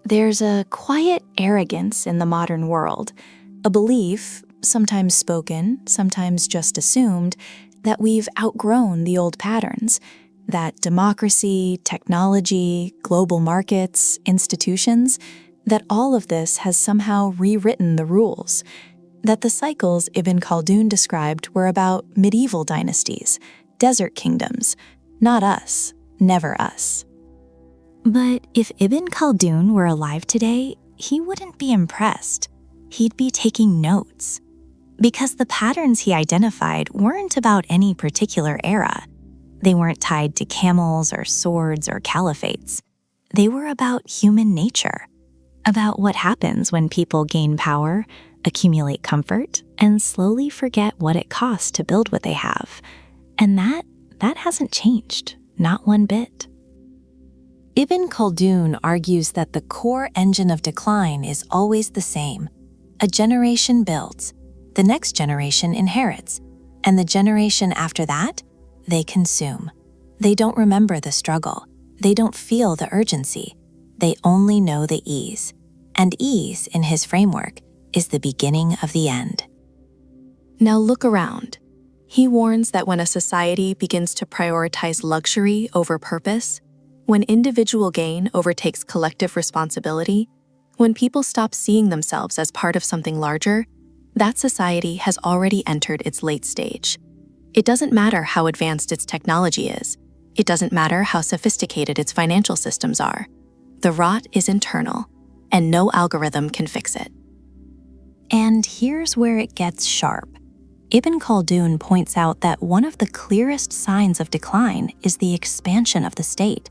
There's a quiet arrogance in the modern world, a belief, sometimes spoken, sometimes just assumed, that we've outgrown the old patterns, that democracy, technology, global markets, institutions, that all of this has somehow rewritten the rules, that the cycles Ibn Khaldun described were about medieval dynasties, desert kingdoms, not us, never us. But if Ibn Khaldun were alive today, he wouldn't be impressed. He'd be taking notes. Because the patterns he identified weren't about any particular era. They weren't tied to camels or swords or caliphates. They were about human nature, about what happens when people gain power, accumulate comfort, and slowly forget what it costs to build what they have. And that hasn't changed, not one bit. Ibn Khaldun argues that the core engine of decline is always the same. A generation builds, the next generation inherits, and the generation after that, they consume. They don't remember the struggle. They don't feel the urgency. They only know the ease. And ease, in his framework, is the beginning of the end. Now look around. He warns that when a society begins to prioritize luxury over purpose, when individual gain overtakes collective responsibility, when people stop seeing themselves as part of something larger, that society has already entered its late stage. It doesn't matter how advanced its technology is. It doesn't matter how sophisticated its financial systems are. The rot is internal, and no algorithm can fix it. And here's where it gets sharp. Ibn Khaldun points out that one of the clearest signs of decline is the expansion of the state,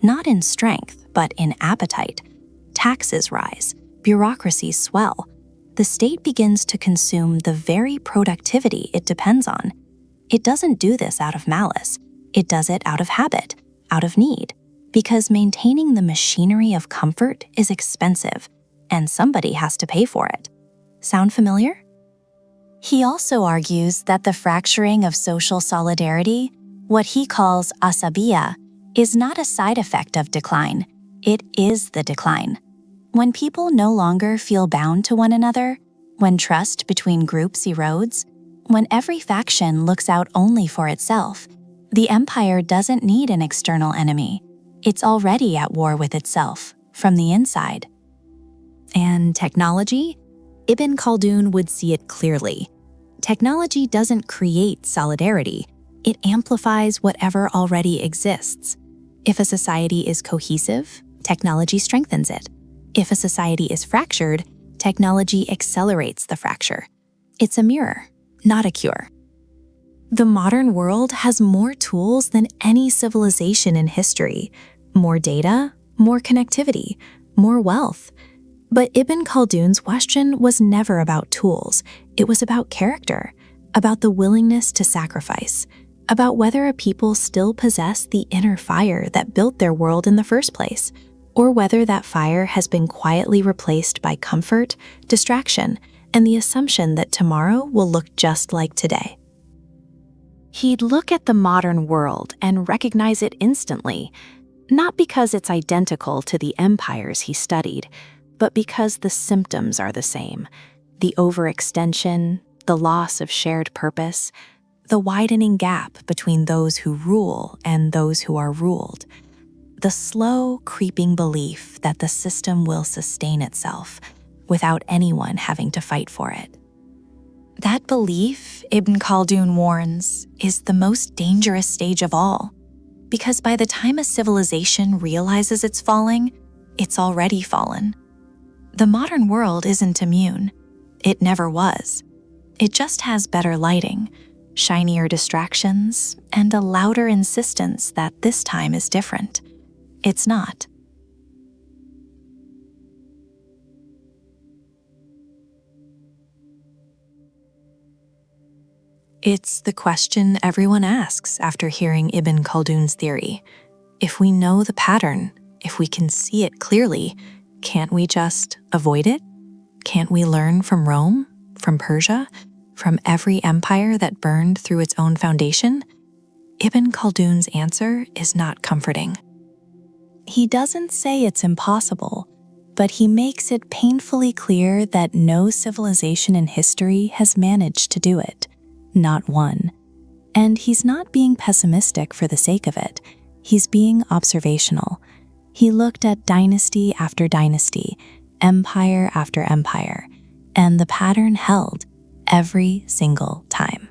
not in strength, but in appetite. Taxes rise, bureaucracies swell. The state begins to consume the very productivity it depends on. It doesn't do this out of malice. It does it out of habit, out of need, because maintaining the machinery of comfort is expensive, and somebody has to pay for it. Sound familiar? He also argues that the fracturing of social solidarity, what he calls Asabiyyah, is not a side effect of decline. It is the decline. When people no longer feel bound to one another, when trust between groups erodes, when every faction looks out only for itself, the empire doesn't need an external enemy. It's already at war with itself, from the inside. And technology? Ibn Khaldun would see it clearly. Technology doesn't create solidarity. It amplifies whatever already exists. If a society is cohesive, technology strengthens it. If a society is fractured, technology accelerates the fracture. It's a mirror, not a cure. The modern world has more tools than any civilization in history. More data, more connectivity, more wealth. But Ibn Khaldun's question was never about tools. It was about character, about the willingness to sacrifice, about whether a people still possess the inner fire that built their world in the first place, or whether that fire has been quietly replaced by comfort, distraction, and the assumption that tomorrow will look just like today. He'd look at the modern world and recognize it instantly, not because it's identical to the empires he studied, but because the symptoms are the same. The overextension, the loss of shared purpose, the widening gap between those who rule and those who are ruled, the slow, creeping belief that the system will sustain itself without anyone having to fight for it. That belief, Ibn Khaldun warns, is the most dangerous stage of all, because by the time a civilization realizes it's falling, it's already fallen. The modern world isn't immune. It never was. It just has better lighting, shinier distractions, and a louder insistence that this time is different. It's not. It's the question everyone asks after hearing Ibn Khaldun's theory. If we know the pattern, if we can see it clearly, can't we just avoid it? Can't we learn from Rome, from Persia, from every empire that burned through its own foundation? Ibn Khaldun's answer is not comforting. He doesn't say it's impossible, but he makes it painfully clear that no civilization in history has managed to do it. Not one. And he's not being pessimistic for the sake of it. He's being observational. He looked at dynasty after dynasty, empire after empire, and the pattern held every single time.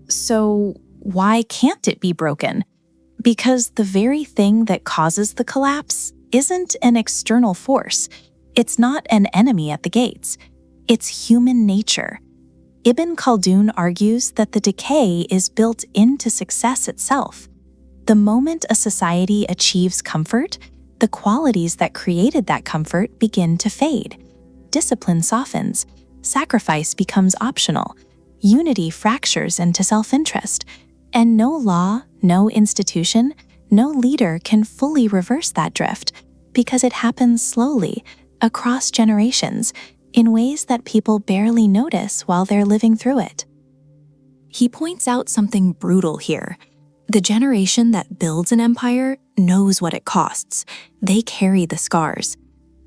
So why can't it be broken? Because the very thing that causes the collapse isn't an external force. It's not an enemy at the gates. It's human nature. Ibn Khaldun argues that the decay is built into success itself. The moment a society achieves comfort, the qualities that created that comfort begin to fade. Discipline softens. Sacrifice becomes optional. Unity fractures into self-interest. And no law, no institution, no leader can fully reverse that drift because it happens slowly, across generations, in ways that people barely notice while they're living through it. He points out something brutal here. The generation that builds an empire knows what it costs. They carry the scars.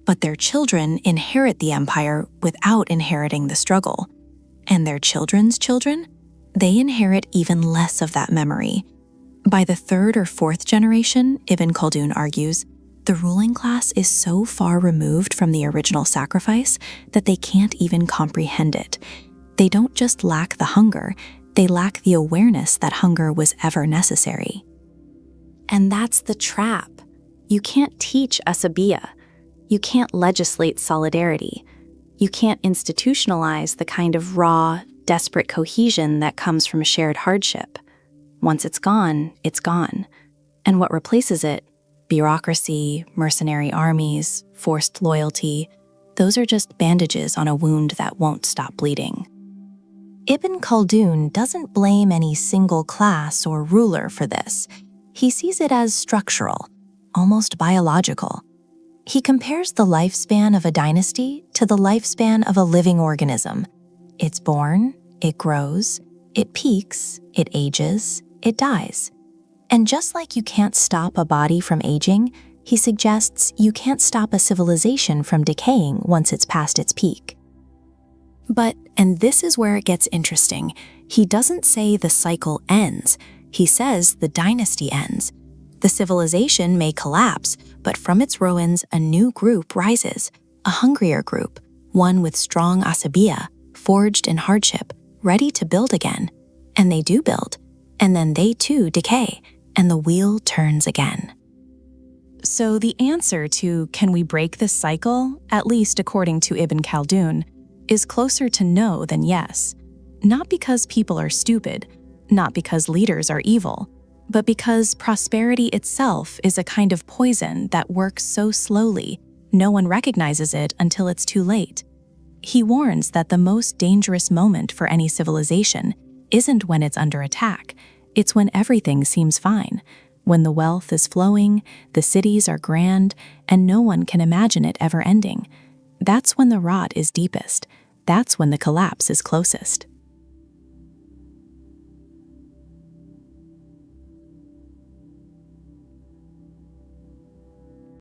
But their children inherit the empire without inheriting the struggle. And their children's children? They inherit even less of that memory. By the third or fourth generation, Ibn Khaldun argues, the ruling class is so far removed from the original sacrifice that they can't even comprehend it. They don't just lack the hunger, they lack the awareness that hunger was ever necessary. And that's the trap. You can't teach Asabiyyah. You can't legislate solidarity. You can't institutionalize the kind of raw, desperate cohesion that comes from shared hardship. Once it's gone, it's gone. And what replaces it? Bureaucracy, mercenary armies, forced loyalty, those are just bandages on a wound that won't stop bleeding. Ibn Khaldun doesn't blame any single class or ruler for this. He sees it as structural, almost biological. He compares the lifespan of a dynasty to the lifespan of a living organism. It's born, it grows, it peaks, it ages, it dies. And just like you can't stop a body from aging, he suggests you can't stop a civilization from decaying once it's past its peak. But, and this is where it gets interesting, he doesn't say the cycle ends. He says the dynasty ends. The civilization may collapse, but from its ruins, a new group rises, a hungrier group, one with strong Asabiyyah, forged in hardship, ready to build again. And they do build, and then they too decay, and the wheel turns again. So the answer to can we break this cycle, at least according to Ibn Khaldun, is closer to no than yes. Not because people are stupid, not because leaders are evil, but because prosperity itself is a kind of poison that works so slowly, no one recognizes it until it's too late. He warns that the most dangerous moment for any civilization isn't when it's under attack, it's when everything seems fine, when the wealth is flowing, the cities are grand, and no one can imagine it ever ending. That's when the rot is deepest. That's when the collapse is closest.